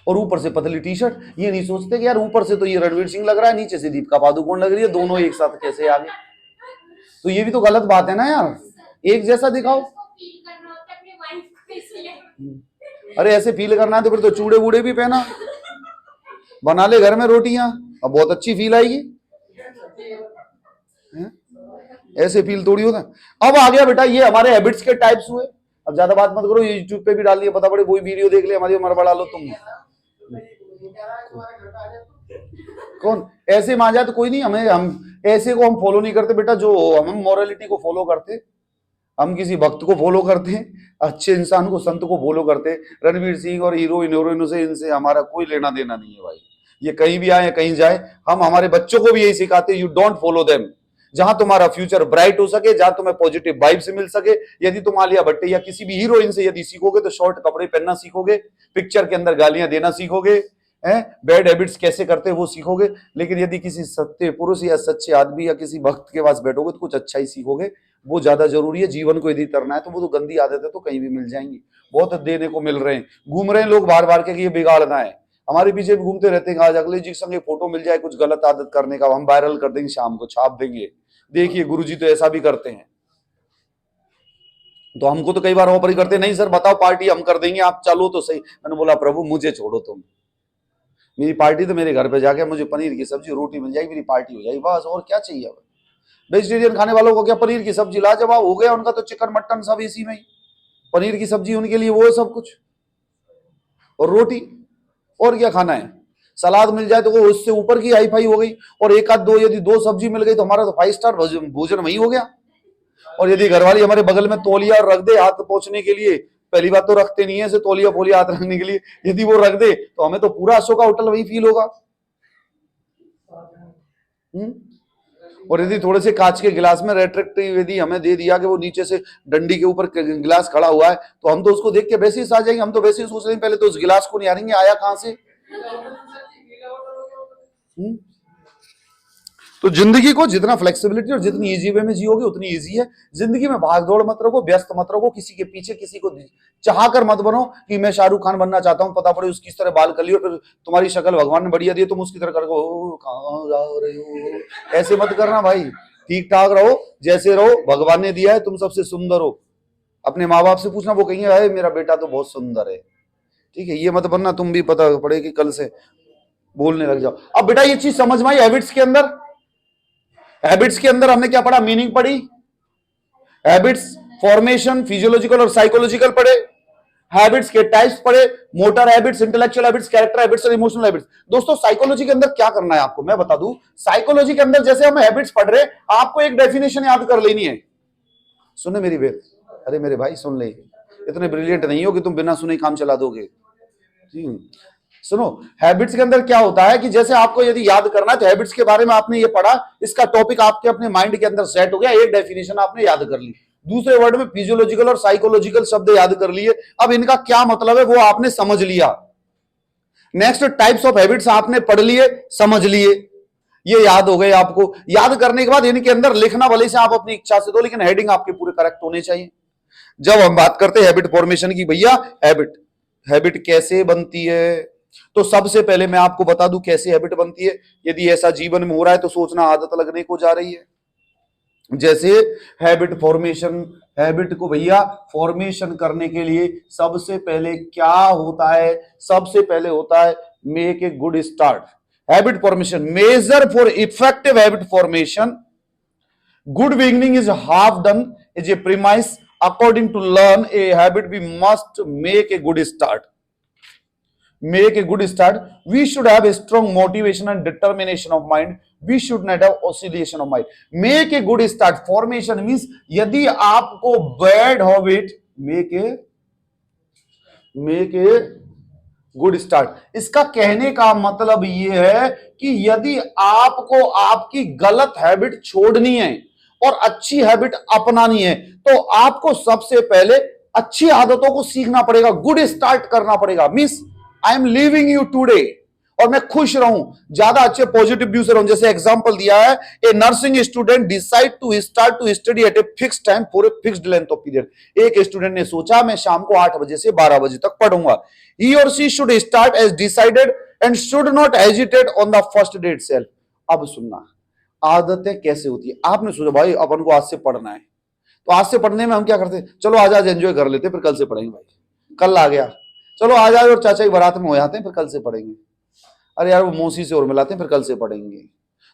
Speaker 1: और ऊपर से पतली टी शर्ट। ये नहीं सोचते कि यार ऊपर से तो ये रणवीर सिंह लग रहा है, नीचे से दीपिका पादुकोण लग रही है, दोनों एक साथ कैसे आ गए। तो ये भी तो गलत बात है ना यार, एक जैसा दिखाओ। अरे ऐसे फील करना है तो फिर तो चूड़े बूड़े भी पहना, बना ले घर में रोटियां, अब बहुत अच्छी फील आएगी। ऐसे फील थोड़ी होता है। अब आ गया बेटा, ये हमारे हैबिट्स के टाइप्स हुए। अब ज्यादा बात मत करो, यूट्यूब पे भी डाल दिया, पता पड़े वही वीडियो देख ले, हमारी उम्र बढ़ा लो तुम। कौन ऐसे में आ जाए तो कोई नहीं, हम ऐसे को हम फॉलो नहीं करते बेटा, जो हम मोरालिटी को फॉलो करते, हम किसी भक्त को फॉलो करते हैं, अच्छे इंसान को, संत को फॉलो करते हैं। रणवीर सिंह और हीरोइनों से इनसे हमारा कोई लेना देना नहीं है भाई। ये कहीं भी आए कहीं जाए, हम हमारे बच्चों को भी यही सिखाते हैं, यू डोंट फॉलो देम। जहां तुम्हारा फ्यूचर ब्राइट हो सके, जहां तुम्हें पॉजिटिव वाइब्स मिल सके। यदि तुम आलिया भट्ट या किसी भी हीरोइन से यदि सीखोगे तो शॉर्ट कपड़े पहनना सीखोगे, पिक्चर के अंदर गालियां देना सीखोगे, बैड हैबिट्स कैसे करते हैं वो सीखोगे। लेकिन यदि किसी सत्य पुरुष या सच्चे आदमी या किसी भक्त के पास बैठोगे तो कुछ अच्छा ही सीखोगे, वो ज्यादा जरूरी है। जीवन को यदि करना है तो वो तो गंदी आदत है तो कहीं भी मिल जाएंगी, बहुत देने को मिल रहे हैं। घूम रहे हैं लोग बार बार के ये बिगाड़ना है, हमारे पीछे भी घूमते रहते हैं। आज अगले जी के संग फोटो मिल जाए कुछ गलत आदत करने का, हम वायरल कर देंगे, शाम को छाप देंगे, देखिए गुरुजी तो ऐसा भी करते हैं। तो हमको तो कई बार ऑफर ही करते, नहीं सर बताओ पार्टी हम कर देंगे, आप चलो तो सही। मैंने बोला प्रभु मुझे छोड़ो, तुम मेरी पार्टी तो मेरे घर पे जाके मुझे पनीर की सब्जी रोटी मिल जाएगी, मेरी पार्टी हो जाएगी, बस और क्या चाहिए। वेजिटेरियन खाने वालों को क्या, पनीर की सब्जी लाजवाब हो गया उनका, तो चिकन मटन सब इसी में ही, पनीर की सब्जी उनके लिए वो है सब कुछ, और रोटी, और क्या खाना है। सलाद मिल जाए तो वो उससे ऊपर की हाई फाई हो गई, और एक आध दो यदि 2 सब्जी मिल गई तो हमारा तो 5 स्टार भोजन वही हो गया। और यदि घरवाली हमारे बगल में तौलिया रख दे हाथ पोंछने के लिए, पहली बात तो रखते नहीं है, तौलिया फोलिया हाथ रखने के लिए, यदि वो रख दे तो हमें तो पूरा अशोका होटल वही फील होगा। और यदि थोड़े से कांच के गिलास में रेट्रिक्टिव यदि हमें दे दिया कि वो नीचे से डंडी के ऊपर गिलास खड़ा हुआ है, तो हम तो उसको देख के वैसे ही आ जाएंगे। हम तो वैसे ही सोच रहे हैं पहले तो उस गिलास को निहारेंगे आया कहां से। तो जिंदगी को जितना फ्लेक्सिबिलिटी और जितनी इजी वे में जियोगे उतनी इजी है। जिंदगी में भाग दौड़ मत रखो, व्यस्त मत रखो, किसी के पीछे किसी को चाह कर मत बनो कि मैं शाहरुख खान बनना चाहता हूं, पता पड़े उसकी तरह बाल कर लियो, फिर तुम्हारी शक्ल भगवान ने बढ़िया दी, तुम उसकी तरह कर कहां जा रहे हो, ऐसे मत करना भाई। ठीक ठाक रहो, जैसे रहो, भगवान ने दिया है, तुम सबसे सुंदर हो। अपने माँ बाप से पूछना, वो कहेंगे अरे मेरा बेटा तो बहुत सुंदर है। ठीक है, ये मत बनना तुम भी, पता पड़े कि कल से बोलने लग जाओ। अब बेटा ये चीज समझ में आई? हैबिट्स के अंदर, हैबिट्स के अंदर हमने क्या पढ़ा? मीनिंग पढ़ी, हैबिट्स फॉर्मेशन फिजियोलॉजिकल और साइकोलॉजिकल पढ़े, हैबिट्स के टाइप्स पढ़े, motor habits, intellectual habits, character habits और इमोशनल हैबिट्स। दोस्तों साइकोलॉजी के अंदर क्या करना है आपको मैं बता दूं। साइकोलॉजी के अंदर जैसे हम हैबिट्स पढ़ रहे, आपको एक डेफिनेशन याद कर लेनी है। सुने मेरी बात, अरे मेरे भाई सुन ले, इतने ब्रिलियंट नहीं हो कि तुम बिना सुने काम चला दोगे। सुनो, हैबिट्स के अंदर क्या होता है कि जैसे आपको यदि याद करना है तो हैबिट्स के बारे में आपने ये पढ़ा, इसका टॉपिक आपके अपने माइंड के अंदर सेट हो गया, एक डेफिनेशन आपने याद कर ली, दूसरे वर्ड में फिजियोलॉजिकल और साइकोलॉजिकल शब्द याद कर लिए, अब इनका क्या मतलब है वो आपने समझ लिया। नेक्स्ट टाइप्स ऑफ हैबिट्स आपने पढ़ लिए, समझ लिए, ये याद हो गए आपको। याद करने के बाद इनके अंदर लिखना भले से आप अपनी इच्छा से दो, लेकिन हेडिंग आपके पूरे करेक्ट होने चाहिए। जब हम बात करते हैं हैबिट फॉर्मेशन की, भैया हैबिट कैसे बनती है, तो सबसे पहले मैं आपको बता दूं कैसे हैबिट बनती है। यदि ऐसा जीवन में हो रहा है तो सोचना आदत लगने को जा रही है। जैसे हैबिट फॉर्मेशन, हैबिट को भैया फॉर्मेशन करने के लिए सबसे पहले क्या होता है? सबसे पहले होता है make a good start. Habit formation, measure for effective habit formation, good beginning is half done is a premise according to learn a habit we must make a good start. Make a good start, we should have a strong motivation and determination of mind, we should not have oscillation of mind. Make a good start, formation means यदि आपको bad habit, make a good start, इसका कहने का मतलब ये है कि यदि आपको आपकी गलत हैबिट छोड़नी है और अच्छी हैबिट अपनानी है तो आपको सबसे पहले अच्छी आदतों को सीखना पड़ेगा, गुड स्टार्ट करना पड़ेगा। Means I am living you today, और मैं खुश रहूं, ज्यादा अच्छे पॉजिटिव व्यू से रहूं। जैसे एग्जांपल दिया है, a nursing student decide to start to study at a fixed time for a fixed length of period. एक स्टूडेंट ने सोचा मैं शाम को 8 बजे से 12 बजे तक पढ़ूंगा। ही और she should start as decided and should not hesitate on the first day itself. अब सुनना, आदतें कैसे होती है। आपने सोचा भाई अपन को आज से पढ़ना है, तो आज से पढ़ने में हम क्या करते हैं, चलो आज आज एंजॉय कर लेते हैं, फिर कल से पढ़ेंगे। भाई कल आ गया, चलो आज आज और चाचा की बारात में हो जाते हैं, फिर कल से पढ़ेंगे। अरे यार वो मौसी से और मिलाते हैं, फिर कल से पढ़ेंगे।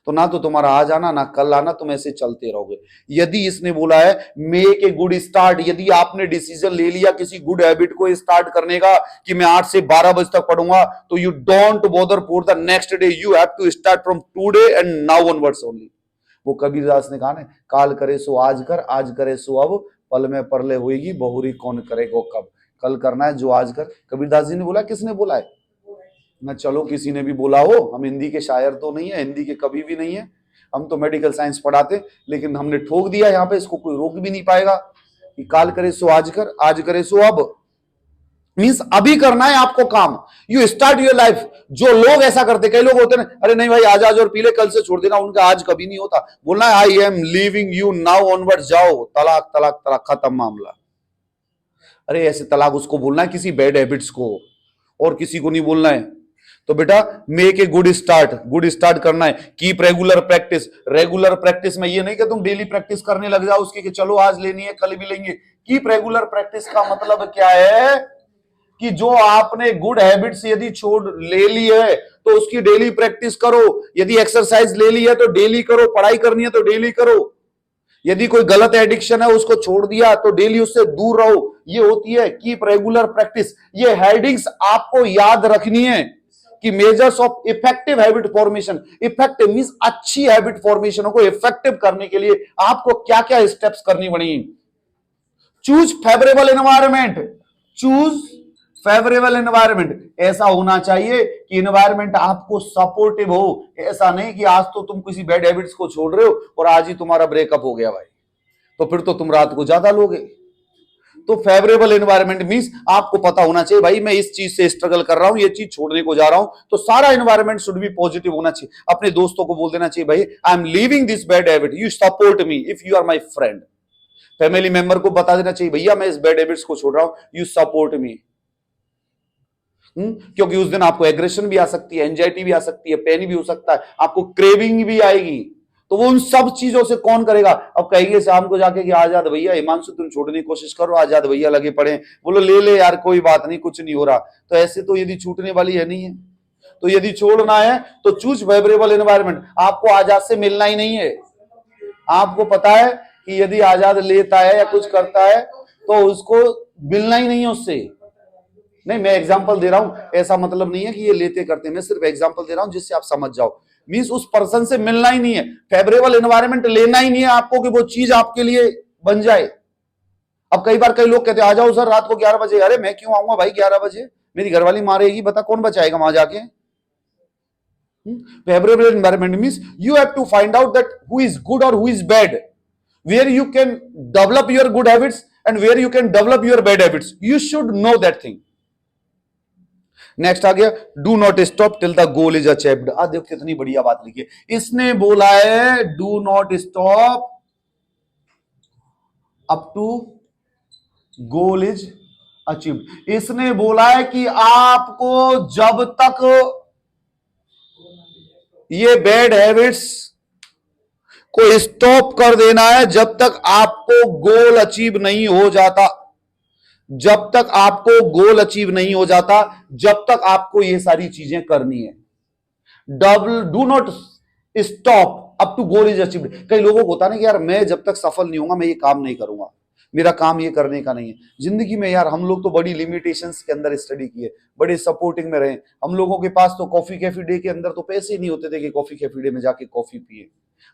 Speaker 1: तो ना तो तुम्हारा आज आना ना कल आना, तुम ऐसे चलते रहोगे। यदि इसने बोला है मेक ए गुड स्टार्ट, यदि आपने डिसीजन ले लिया किसी गुड हैबिट को स्टार्ट करने का कि मैं 8 से 12 बजे तक पढ़ूंगा, तो you don't bother for the next day, you have to start from today and now onwards only. वो कबीरदास ने कहा ना, काल करे सो आज कर, आज करे सो अब, पल में परले होएगी बहुरी कौन करेगा कब। कल करना है जो आज कर। कबीरदास जी ने बोला, किसने बोला है ना? चलो किसी ने भी बोला हो, हम हिंदी के शायर तो नहीं है, हिंदी के कवि भी नहीं है, हम तो मेडिकल साइंस पढ़ाते, लेकिन हमने ठोक दिया यहाँ पे, इसको कोई रोक भी नहीं पाएगा कि काल करे सो आज कर, आज करे सो अब। मींस अभी करना है आपको काम, यू स्टार्ट योर लाइफ। जो लोग ऐसा करते, कई लोग होते हैं अरे नहीं भाई आज आज और पीले कल से छोड़ देना, उनका आज कभी नहीं होता। बोलना है I am living you now onward, जाओ तलाक तलाक तलाक, खत्म मामला। अरे ऐसे तलाक उसको बोलना है किसी बैड हैबिट्स को, और किसी को नहीं बोलना है। तो बेटा make a good start, good start करना है। Keep regular practice, regular practice में ये नहीं कि तुम डेली प्रैक्टिस करने लग जाओ उसकी कि चलो आज लेनी है कल भी लेंगे। कीप रेगुलर प्रैक्टिस का मतलब क्या है कि जो आपने गुड हैबिट्स यदि छोड़ ले ली है तो उसकी डेली प्रैक्टिस करो। यदि एक्सरसाइज ले ली है तो डेली करो, पढ़ाई करनी है तो डेली करो। यदि कोई गलत एडिक्शन है उसको छोड़ दिया तो डेली उससे दूर रहो। ये होती है कीप रेगुलर प्रैक्टिस। ये हेडिंग्स आपको याद रखनी है कि measures of effective habit formation. Effective means अच्छी हैबिट फॉर्मेशन को इफेक्टिव करने के लिए आपको क्या क्या स्टेप्स करनी पड़ेंगी। Choose favourable environment, choose favourable environment. ऐसा होना चाहिए कि एनवायरमेंट आपको सपोर्टिव हो। ऐसा नहीं कि आज तो तुम किसी बैड हैबिट्स को छोड़ रहे हो और आज ही तुम्हारा ब्रेकअप हो गया भाई, तो फिर तो तुम रात को ज्यादा लोगे। तो फेवरेबल एनवायरनमेंट मींस आपको पता होना चाहिए भाई मैं इस चीज से स्ट्रगल कर रहा हूं, ये चीज छोड़ने को जा रहा हूं, तो सारा एनवायरनमेंट शुड बी पॉजिटिव होना चाहिए। अपने दोस्तों को बोल देना चाहिए भाई I am leaving this bad habit, you support me if you are my friend. Family member को बता देना चाहिए भैया मैं इस बैड हैबिट्स को छोड़ रहा हूं, यू सपोर्ट मी। क्योंकि उस दिन आपको एग्रेशन भी आ सकती है, एंजाइटी भी आ सकती है, पेन भी हो सकता है, आपको क्रेविंग भी आएगी, तो वो उन सब चीजों से कौन करेगा। अब कहेंगे शाम को जाके कि आजाद भैया हिमांशु तुम छोड़ने की कोशिश करो, आजाद भैया लगे पड़े, बोलो ले ले यार कोई बात नहीं कुछ नहीं हो रहा, तो ऐसे तो यदि छूटने वाली है नहीं है। तो यदि छोड़ना है तो चूज फेवरेबल एनवायरनमेंट। आपको आजाद से मिलना ही नहीं है, आपको पता है कि यदि आजाद लेता है या कुछ करता है तो उसको मिलना ही नहीं है उससे। नहीं मैं एग्जांपल दे रहा हूं, ऐसा मतलब नहीं है कि ये लेते करते, मैं सिर्फ एग्जांपल दे रहा हूं जिससे आप समझ जाओ। मींस उस पर्सन से मिलना ही नहीं है, फेवरेबल एनवायरनमेंट लेना ही नहीं है आपको कि वो चीज आपके लिए बन जाए। अब कई बार कई लोग कहते हैं आ जाओ सर रात को 11 बजे, अरे मैं क्यों आऊंगा भाई 11 बजे, मेरी घरवाली मारेगी, बता कौन बचाएगा वहां जाके। Favourable environment means you have to find out that who is good और who is bad, where you can develop your good habits and where you can develop your bad habits, you should know that thing. Next आ गया do not stop till the goal is achieved. आ देखो कितनी बढ़िया बात लिखी है, इसने बोला है do not stop up to goal is achieved. इसने बोला है कि आपको जब तक ये बैड हैबिट्स को स्टॉप कर देना है, जब तक आपको गोल अचीव नहीं हो जाता, जब तक आपको गोल अचीव नहीं हो जाता, जब तक आपको ये सारी चीजें करनी है। Do not stop up to goal is achieved. कई लोगों को होता ना कि यार मैं जब तक सफल नहीं होऊंगा मैं ये काम नहीं करूंगा, मेरा काम ये करने का नहीं है जिंदगी में। यार हम लोग तो बड़ी लिमिटेशंस के अंदर स्टडी किए, बड़े सपोर्टिंग में रहे, हम लोगों के पास तो कॉफी कैफे डे के अंदर तो पैसे ही नहीं होते थे कि कॉफी कैफे डे में जाके कॉफी पिए,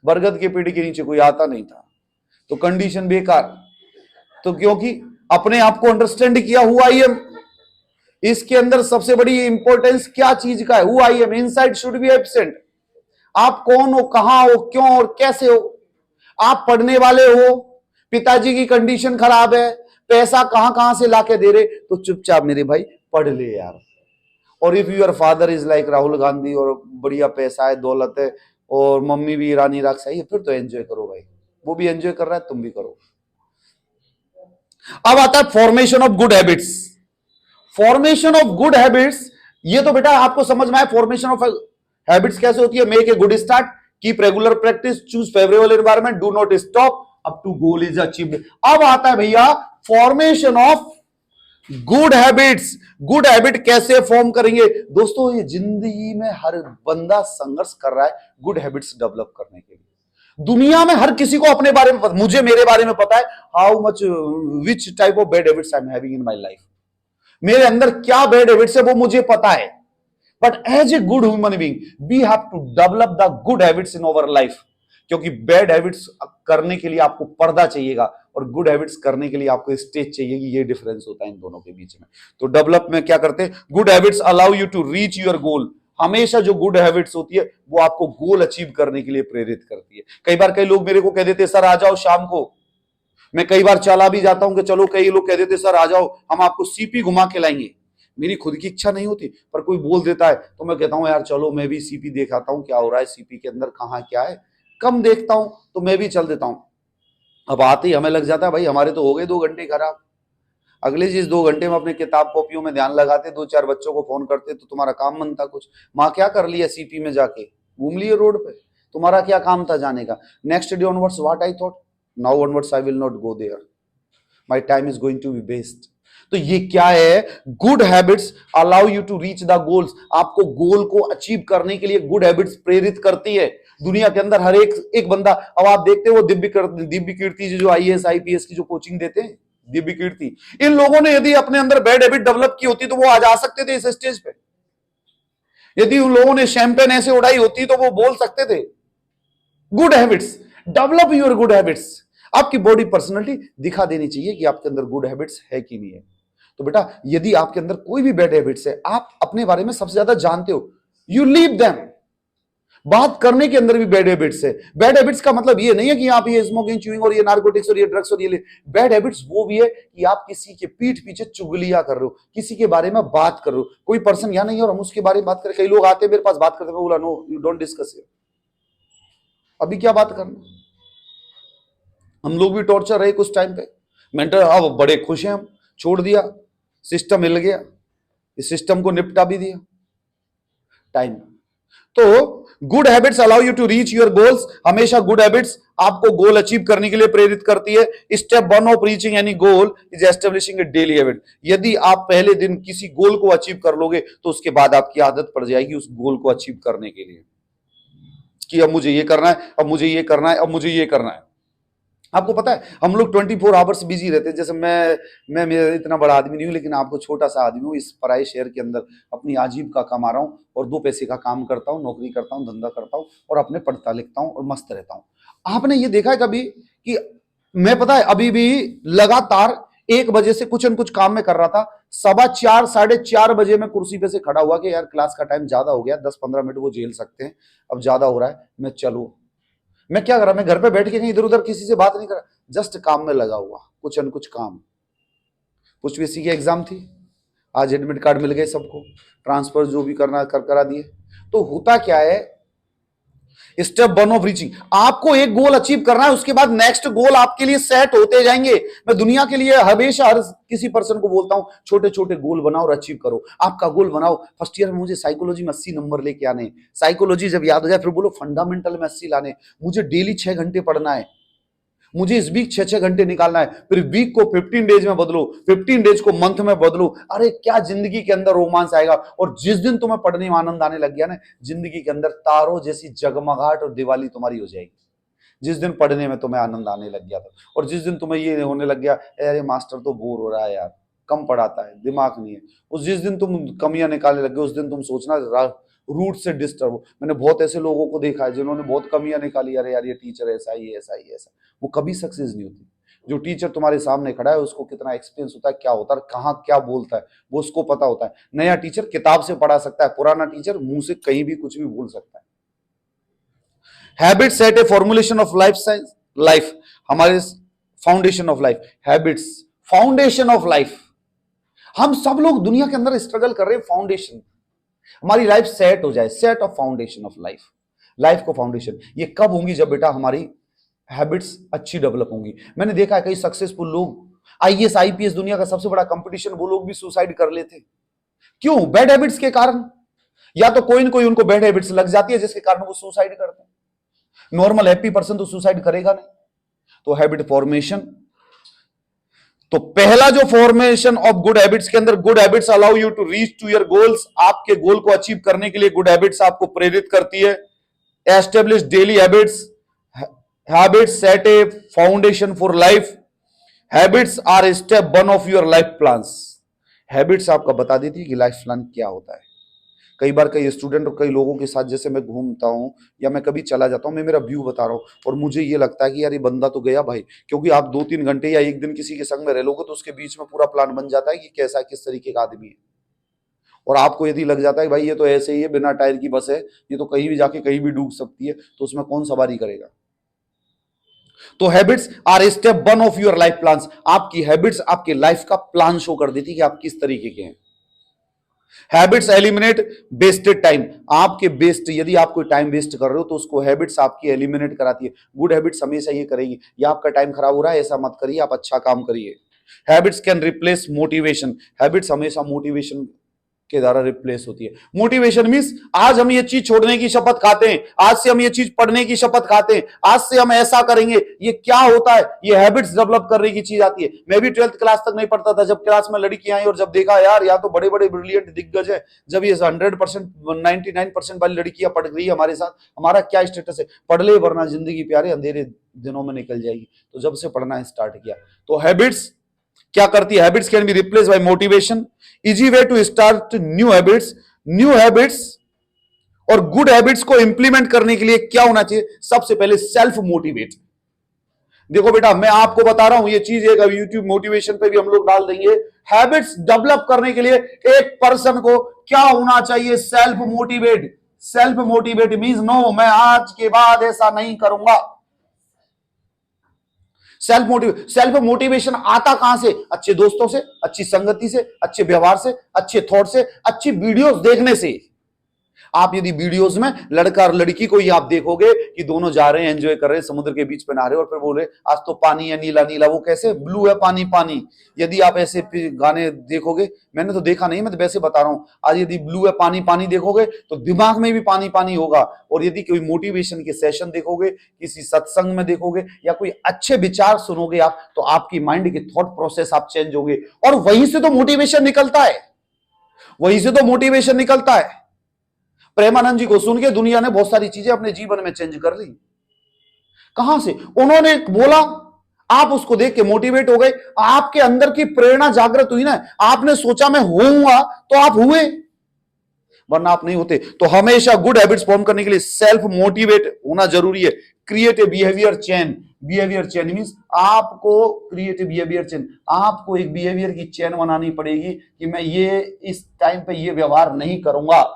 Speaker 1: बरगद के पेड़ के नीचे कोई आता नहीं था, तो कंडीशन बेकार। तो क्योंकि अपने आप को अंडरस्टैंड किया हु आई एम, इसके अंदर सबसे बड़ी इंपॉर्टेंस क्या चीज का है, who I am, inside should be absent. आप कौन हो, कहां हो, क्यों और कैसे हो। आप पढ़ने वाले हो, पिताजी की कंडीशन खराब है, पैसा कहां कहां से लाके दे रहे, तो चुपचाप मेरे भाई पढ़ ले यार। और if your father is like Rahul Gandhi और बढ़िया पैसा है, दौलत है, और मम्मी भी ईरानी राक्षसा है, फिर तो एंजॉय करो भाई, वो भी एंजॉय कर रहा है तुम भी करो। अब आता है formation of good habits. Formation of good habits, ये तो बेटा आपको समझ में आया फॉर्मेशन ऑफ हैबिट्स कैसे होती है। Make a good start, keep regular practice, choose favourable environment, do not stop up to goal is achieved. अब आता है भैया formation of good habits. Good habit कैसे फॉर्म करेंगे दोस्तों, ये जिंदगी में हर बंदा संघर्ष कर रहा है गुड हैबिट्स डेवलप करने के लिए। दुनिया में हर किसी को अपने बारे में पता, मुझे मेरे बारे में पता है how much which type of bad habits I am having in my life, मेरे अंदर क्या बैड हैबिट्स है वो मुझे पता है। But as a good human being we have to develop the good habits in our life, क्योंकि bad habits करने के लिए आपको पर्दा चाहिएगा और गुड हैबिट्स करने के लिए आपको स्टेज चाहिए। ये डिफरेंस होता है इन दोनों के बीच में। तो डेवलप में क्या करते हैं, good habits allow you to reach your goal. हमेशा जो गुड हैबिट्स होती है वो आपको गोल अचीव करने के लिए प्रेरित करती है। कई बार कई लोग मेरे को कह देते सर आ जाओ शाम को, मैं कई बार चला भी जाता हूं कि चलो, कई लोग कह देते सर आ जाओ हम आपको सीपी घुमा के लाएंगे। मेरी खुद की इच्छा नहीं होती पर कोई बोल देता है तो मैं कहता हूं यार चलो मैं भी सीपी देखाता हूं क्या हो रहा है सीपी के अंदर, कहां क्या है, कम देखता हूं तो मैं भी चल देता हूं। अब आते ही हमें लग जाता है भाई हमारे तो हो गए 2 घंटे खराब। अगले चीज 2 घंटे में अपने किताब कॉपियों में ध्यान लगाते, 2-4 बच्चों को फोन करते तो तुम्हारा काम बनता कुछ। माँ क्या कर लिया सीपी में जाके, घूम लिए रोड पे, तुम्हारा क्या काम था जाने का। Next day onwards what I thought, now onwards I will not go there, my time is going to be waste. तो ये क्या है, good habits allow you to reach the goals. आपको गोल को अचीव करने के लिए गुड हैबिट्स प्रेरित करती है। दुनिया के अंदर हर एक बंदा, अब आप देखते हो दिव्य कीर्ति जो IAS IPS की जो कोचिंग देते हैं, दिव्य कीर्ति, इन लोगों ने यदि अपने अंदर बैड हैबिट डेवलप की होती तो वो आज आ सकते थे इस स्टेज पे। यदि उन लोगों ने शैंपेन ऐसे उड़ाई होती तो वो बोल सकते थे। Good habits, develop your good habits. आपकी बॉडी पर्सनैलिटी दिखा देनी चाहिए कि आपके अंदर गुड हैबिट्स है कि नहीं है। तो बेटा यदि आपके अंदर कोई भी बैड हैबिट्स है, आप अपने बारे में सबसे ज्यादा जानते हो, यू लीव देम, बात करने के अंदर भी बैड हैबिट्स है। बैड हैबिट्स का मतलब ये नहीं है कि आप ये स्मोकिंग, च्यूइंग और ये नार्कोटिक्स और ये ड्रग्स और ये बैड हैबिट्स वो भी है कि आप किसी के पीठ पीछे चुगलियां कर रहे हो, किसी के बारे में बात कर रहे हो। कोई पर्सन यहाँ नहीं है और हम उसके बारे में बात करें। कई लोग आते हैं मेरे पास बात करते हैं, बोला no you don't discuss it. अभी क्या बात करना, हम लोग भी टॉर्चर रहे कुछ टाइम पे मेंटल। अब बड़े खुश हैं, हम छोड़ दिया, सिस्टम हिल गया, इस सिस्टम को निपटा भी दिया टाइम। तो good habits allow you to reach your goals. हमेशा गुड हैबिट्स आपको गोल अचीव करने के लिए प्रेरित करती है। Step one of reaching any goal is establishing a daily habit. यदि आप पहले दिन किसी गोल को अचीव कर लोगे तो उसके बाद आपकी आदत पड़ जाएगी उस गोल को अचीव करने के लिए, कि अब मुझे ये करना है, अब मुझे ये करना है, अब मुझे ये करना है। आपको पता है हम लोग 24 आवर्स बिजी रहते हैं। जैसे मैं इतना बड़ा आदमी नहीं हूं, लेकिन आपको छोटा सा आदमी हूं, इस पराये शहर के अंदर अपनी आजीविका कमा रहा हूं और 2 पैसे का काम करता हूं, नौकरी करता हूं, धंधा करता हूं और अपने पढ़ता लिखता हूं और मस्त रहता हूं। आपने ये देखा है कभी कि मैं, पता है, अभी भी लगातार 1 बजे से कुछ न कुछ काम में कर रहा था, 4:15 4:30 बजे मैं कुर्सी पे से खड़ा हुआ कि यार क्लास का टाइम ज्यादा हो गया, 10-15 मिनट वो झेल सकते हैं, अब ज्यादा हो रहा है, मैं चलू। मैं क्या करा, मैं घर पे बैठ के कहीं इधर उधर किसी से बात नहीं करा, जस्ट काम में लगा हुआ, कुछ न कुछ काम। कुछ बीएससी की एग्जाम थी, आज एडमिट कार्ड मिल गए सबको, ट्रांसफर जो भी करना कर करा दिए। तो होता क्या है, स्टेप वन ऑफ रीचिंग, आपको एक गोल अचीव करना है, उसके बाद नेक्स्ट गोल आपके लिए सेट होते जाएंगे। मैं दुनिया के लिए हमेशा हर किसी पर्सन को बोलता हूं, छोटे छोटे गोल बनाओ और अचीव करो। आपका गोल बनाओ, फर्स्ट ईयर में मुझे साइकोलॉजी में 80 नंबर लेके आने, साइकोलॉजी जब याद हो जाए फिर बोलो फंडामेंटल में 80 लाने, मुझे डेली 6 घंटे पढ़ना है, मुझे इस वीक 6-6 घंटे निकालना है, फिर वीक को 15 डेज में बदलो, 15 डेज को मंथ में बदलो। अरे क्या जिंदगी के अंदर रोमांस आएगा। और जिस दिन तुम्हें पढ़ने में आनंद आने लग गया ना, जिंदगी के अंदर तारों जैसी जगमगाहट और दिवाली तुम्हारी हो जाएगी। जिस दिन पढ़ने में तुम्हें आनंद आने लग गया था, और जिस दिन तुम्हें ये होने लग गया अरे मास्टर तो बोर हो रहा है यार, कम पढ़ाता है, दिमाग नहीं है, उस जिस दिन तुम कमियां निकालने लग गए, उस दिन तुम सोचना रूट से डिस्टर्ब हो। मैंने बहुत ऐसे लोगों को देखा है जिन्होंने बहुत कमियां निकाली, अरे यार ये टीचर ऐसा ही ऐसा ही ऐसा, वो कभी सक्सेस नहीं होती। जो टीचर तुम्हारे सामने खड़ा है उसको कितना एक्सपीरियंस होता है, क्या होता है, कहाँ क्या बोलता है, वो उसको पता होता है। नया टीचर किताब से पढ़ा सकता है, पुराना टीचर मुंह से कहीं भी कुछ भी बोल सकता है। Habit set a formulation of life science life, हमारे foundation of life. Habits foundation of life. हम सब लोग दुनिया के अंदर स्ट्रगल कर रहे हैं, फाउंडेशन हमारी लाइफ सेट हो जाए, set of foundation of life. Life को फाउंडेशन ये कब होंगी, जब बेटा हमारी हैबिट्स अच्छी डेवलप होंगी। मैंने देखा है कई सक्सेसफुल लोग, आईएएस आईपीएस, दुनिया का सबसे बड़ा कंपटीशन, वो लोग भी सुसाइड कर लेते। क्यों? बैड हैबिट्स के कारण। या तो कोई ना कोई उनको बैड हैबिट्स लग जाती है जिसके कारण वो सुसाइड करते हैं। नॉर्मल हैप्पी पर्सन तो सुसाइड करेगा नहीं। तो हैबिट फॉर्मेशन, तो पहला जो फॉर्मेशन ऑफ गुड हैबिट्स के अंदर, good habits allow you to reach to your goals. आपके गोल को अचीव करने के लिए गुड हैबिट्स आपको प्रेरित करती है। Establish daily habits, habits set a foundation for life. Habits are step one of your life plans. Habits आपका बता देती है कि लाइफ प्लान क्या होता है। कई बार कई स्टूडेंट और कई लोगों के साथ जैसे मैं घूमता हूं या मैं कभी चला जाता हूं, मैं मेरा व्यू बता रहा हूं और मुझे ये लगता है कि यार ये बंदा तो गया भाई, क्योंकि आप 2-3 घंटे या एक दिन किसी के संग में रह लोगे तो उसके बीच में पूरा प्लान बन जाता है कि कैसा किस तरीके का आदमी है। और आपको यदि लग जाता है भाई ये तो ऐसे ही है, बिना टायर की बस है, ये तो कहीं भी जाके कहीं भी डूब सकती है, तो उसमें कौन सवारी करेगा। तो habits are step one of your life plans. आपकी हैबिट्स आपके लाइफ का प्लान शो कर देती है कि आप किस तरीके के हैं। Habits eliminate wasted time. आपके वेस्ट, यदि आप कोई टाइम वेस्ट कर रहे हो तो उसको हैबिट्स आपकी एलिमिनेट कराती है। गुड हैबिट्स हमेशा ये करेगी, या आपका टाइम खराब हो रहा है ऐसा मत करिए, आप अच्छा काम करिए। Habits can replace motivation. Habits हमेशा मोटिवेशन के द्वारा रिप्लेस होती है। मोटिवेशन मींस आज हम ये चीज छोड़ने की शपथ खाते हैं, आज से हम ये चीज पढ़ने की शपथ खाते हैं, आज से हम ऐसा करेंगे। ये क्या होता है? ये हैबिट्स डेवलप करने की चीज आती है। मैं भी 12th क्लास तक नहीं पढ़ता था, जब क्लास में लड़कियां आई और जब देखा यार या तो बड़े बड़े ब्रिलियंट दिग्गज है, जब ये 100% 99% वाली लड़कियां पढ़ रही है हमारे साथ, हमारा क्या स्टेटस है? पढ़ ले वरना जिंदगी प्यारे अंधेरे दिनों में निकल जाएगी। तो जब से पढ़ना स्टार्ट किया, तो हैबिट्स क्या करती है? Habits can be replaced by motivation. Easy way to start new habits. New habits और गुड हैबिट्स को इंप्लीमेंट करने के लिए क्या होना चाहिए? सबसे पहले सेल्फ मोटिवेट। देखो बेटा, मैं आपको बता रहा हूं ये चीज, एक यूट्यूब मोटिवेशन पे भी हम लोग डाल देंगे। हैबिट्स डेवलप करने के लिए एक पर्सन को क्या होना चाहिए? Self motivate. Self motivate means no, मैं आज के बाद ऐसा नहीं करूंगा। सेल्फ मोटिवेशन आता कहां से? अच्छे दोस्तों से, अच्छी संगति से, अच्छे व्यवहार से, अच्छे थॉट से, अच्छी वीडियोस देखने से। आप यदि वीडियोस में लड़का और लड़की को ही आप देखोगे कि दोनों जा रहे हैं, एंजॉय कर रहे हैं, समुद्र के बीच पे नहा रहे हैं और फिर बोल रहे आज तो पानी है नीला नीला, वो कैसे ब्लू है पानी पानी। यदि आप ऐसे गाने देखोगे, मैंने तो देखा नहीं, मैं तो वैसे बता रहा हूं, आज यदि ब्लू है पानी पानी देखोगे तो दिमाग में भी पानी पानी होगा। और यदि कोई मोटिवेशन के सेशन देखोगे, किसी सत्संग में देखोगे या कोई अच्छे विचार सुनोगे आप, तो आपकी माइंड की थॉट प्रोसेस आप चेंज होगे और वहीं से तो मोटिवेशन निकलता है, वहीं से तो मोटिवेशन निकलता है। प्रेमानंद जी को सुन के दुनिया ने बहुत सारी चीजें अपने जीवन में चेंज कर ली। कहां से? उन्होंने बोला, आप उसको देख के मोटिवेट हो गए, आपके अंदर की प्रेरणा जागृत हुई ना, आपने सोचा मैं होऊंगा तो आप हुए, वरना आप नहीं होते। तो हमेशा गुड हैबिट्स फॉर्म करने के लिए सेल्फ मोटिवेट होना जरूरी है। Create a behaviour chain. Behaviour chain means आपको क्रिएट ए बिहेवियर चेन, आपको एक बिहेवियर की चेन बनानी पड़ेगी कि मैं ये इस टाइम पे ये व्यवहार नहीं करूंगा,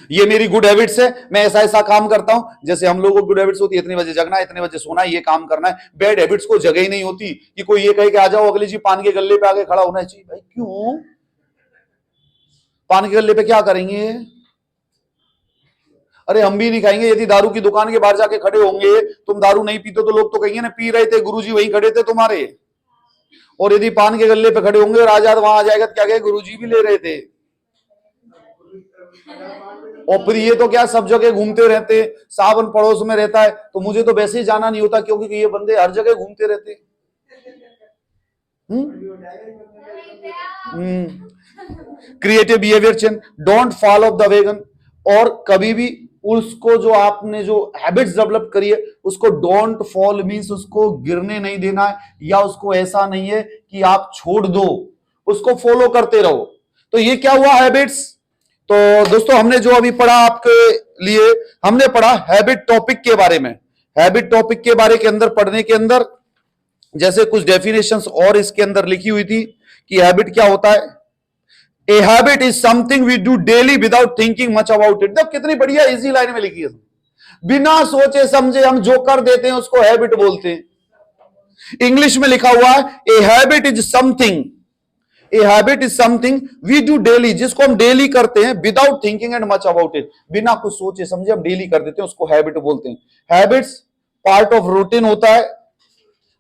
Speaker 1: ये मेरी गुड हैबिट्स है, मैं ऐसा ऐसा काम करता हूं। जैसे हम लोगों को गुड हैबिट्स होती है इतने बजे जगना है, इतने बजे सोना है, ये काम करना है। बैड हैबिट्स को जगह ही नहीं होती कि कोई ये कहे कि आ जाओ अगली जी पान के गल्ले पे आके खड़ा होना चाहिए। भाई क्यों? पान के गल्ले पे क्या करेंगे? अरे हम भी नहीं खाएंगे। यदि दारू की दुकान के बाहर जाके खड़े होंगे, तुम दारू नहीं पीते तो लोग तो कहेंगे ना पी रहे थे गुरुजी वहीं खड़े थे तुम्हारे। और यदि पान के गल्ले पे खड़े होंगे और आजाद वहां आ जाएगा तो क्या कहे गुरुजी भी ले रहे थे। और फिर ये तो क्या सब जगह घूमते रहते, सावन पड़ोस में रहता है, तो मुझे तो वैसे ही जाना नहीं होता क्योंकि ये बंदे हर जगह घूमते रहते। Creative behaviour change, don't follow the wagon. और कभी भी उसको जो आपने जो हैबिट्स डेवलप करी है उसको डोंट फॉल मींस उसको गिरने नहीं देना है, या उसको ऐसा नहीं है कि आप छोड़ दो, उसको फॉलो करते रहो। तो ये क्या हुआ हैबिट्स। तो दोस्तों हमने जो अभी पढ़ा आपके लिए, हमने पढ़ा हैबिट टॉपिक के बारे में। हैबिट टॉपिक के बारे के अंदर पढ़ने के अंदर जैसे कुछ डेफिनेशंस और इसके अंदर लिखी हुई थी कि हैबिट क्या होता है। A habit is something we do daily without thinking much about it. देखो कितनी बढ़िया इजी लाइन में लिखी है, बिना सोचे समझे हम जो कर देते हैं उसको हैबिट बोलते हैं। इंग्लिश में लिखा हुआ है a habit is something, a habit is something we do daily, जिसको हम डेली करते हैं without thinking and much about it, बिना कुछ सोचे समझे हम डेली कर देते हैं, उसको हैबिट बोलते हैं। हैबिट्स पार्ट ऑफ रूटीन होता है,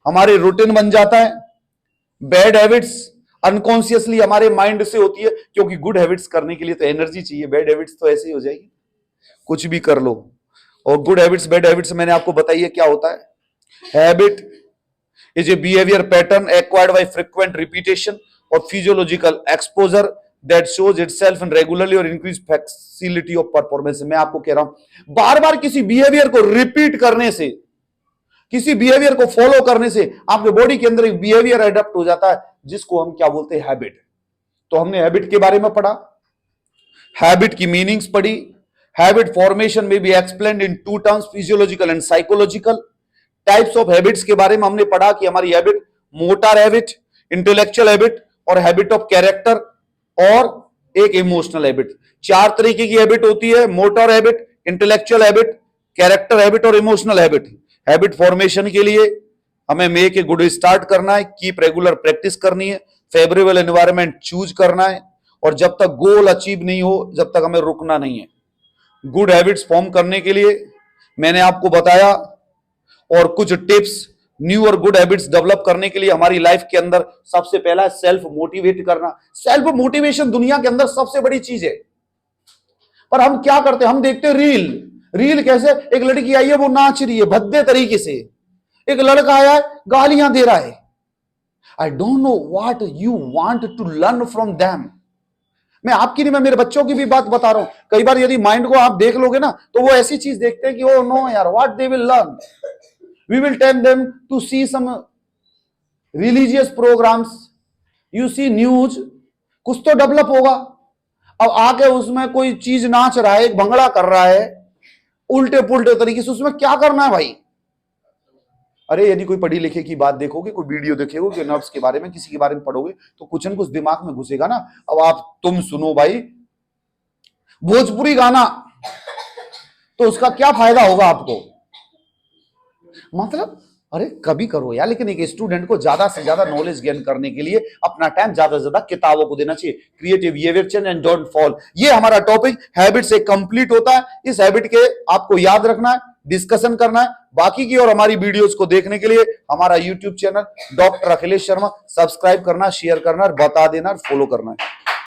Speaker 1: हमारे रूटीन बन जाता है। बैड हैबिट्स अनकॉन्शियसली हमारे माइंड से होती है, क्योंकि गुड हैबिट्स करने के लिए तो एनर्जी चाहिए, बैड हैबिट्स तो ऐसे ही हो जाएगी, कुछ भी कर लो। और गुड हैबिट्स बैड हैबिट्स मैंने आपको बताई है क्या होता है। Habit is a behaviour pattern acquired by frequent repetition और physiological exposure that shows itself in regularly और इंक्रीज फैसिलिटी ऑफ परफॉर्मेंस। मैं आपको कह रहा हूं बार बार किसी बिहेवियर को रिपीट करने से, किसी बिहेवियर को फॉलो करने से आपके बॉडी के अंदर एक बिहेवियर एडप्ट हो जाता है, जिसको हम क्या बोलते हैं हैबिट। तो हमने हैबिट के बारे में पढ़ा, हैबिट की मीनिंग्स पढ़ी। हैबिट फॉर्मेशन में be explained in two terms, physiological and psychological. Types of habits के बारे में हमने पढ़ा कि हमारी habit motor habit, intellectual habit और हैबिट ऑफ कैरेक्टर और एक इमोशनल हैबिट। चार तरीके की हैबिट होती है, motor habit, intellectual habit, character habit और इमोशनल हैबिट। हैबिट फॉर्मेशन के लिए हमें मेक ए गुड स्टार्ट करना है, कीप रेगुलर प्रैक्टिस करनी है, फेवरेबल एनवायरनमेंट चूज करना है, और जब तक गोल अचीव नहीं हो जब तक हमें रुकना नहीं है। गुड हैबिट्स फॉर्म करने के लिए मैंने आपको बताया, और कुछ टिप्स न्यू और गुड हैबिट्स डेवलप करने के लिए हमारी लाइफ के अंदर सबसे पहला सेल्फ मोटिवेट करना। सेल्फ मोटिवेशन दुनिया के अंदर सबसे बड़ी चीज है, पर हम क्या करते हैं, हम देखते हैं रील कैसे, एक लड़की आई है वो नाच रही है भद्दे तरीके से, एक लड़का आया है गालियां दे रहा है। I don't know what you want to learn from them. मैं आपकी नहीं, मैं मेरे बच्चों की भी बात बता रहा हूं। कई बार यदि माइंड को आप देख लोगे ना तो वो ऐसी चीज देखते हैं कि ओ नो यार, what they will learn. We will tell them to see some religious programs, you see news, कुछ तो डेवलप होगा। अब आके उसमें कोई चीज नाच रहा है, एक भंगड़ा कर रहा है उल्टे पुल्टे तरीके से, उसमें क्या करना है भाई। अरे यदि कोई पढ़ी लिखे की बात देखोगे, कोई वीडियो देखोगे नर्व्स के बारे में, किसी के बारे में पढ़ोगे तो कुछ न कुछ दिमाग में घुसेगा ना। अब आप तुम सुनो भाई, भोजपुरी गाना तो उसका क्या फायदा होगा आपको? मतलब अरे कभी करो यार, लेकिन एक स्टूडेंट को ज्यादा से ज्यादा नॉलेज गेन करने के लिए अपना टाइम ज्यादा से ज्यादा किताबों को देना चाहिए। Creative behaviour change and don't fall, ये हमारा टॉपिक हैबिट से कंप्लीट होता है। इस हैबिट के आपको याद रखना है, डिस्कशन करना है। बाकी की और हमारी वीडियोस को देखने के लिए हमारा YouTube channel doctor Akhilesh Sharma subscribe करना, शेयर करना, बता देना, फॉलो करना है।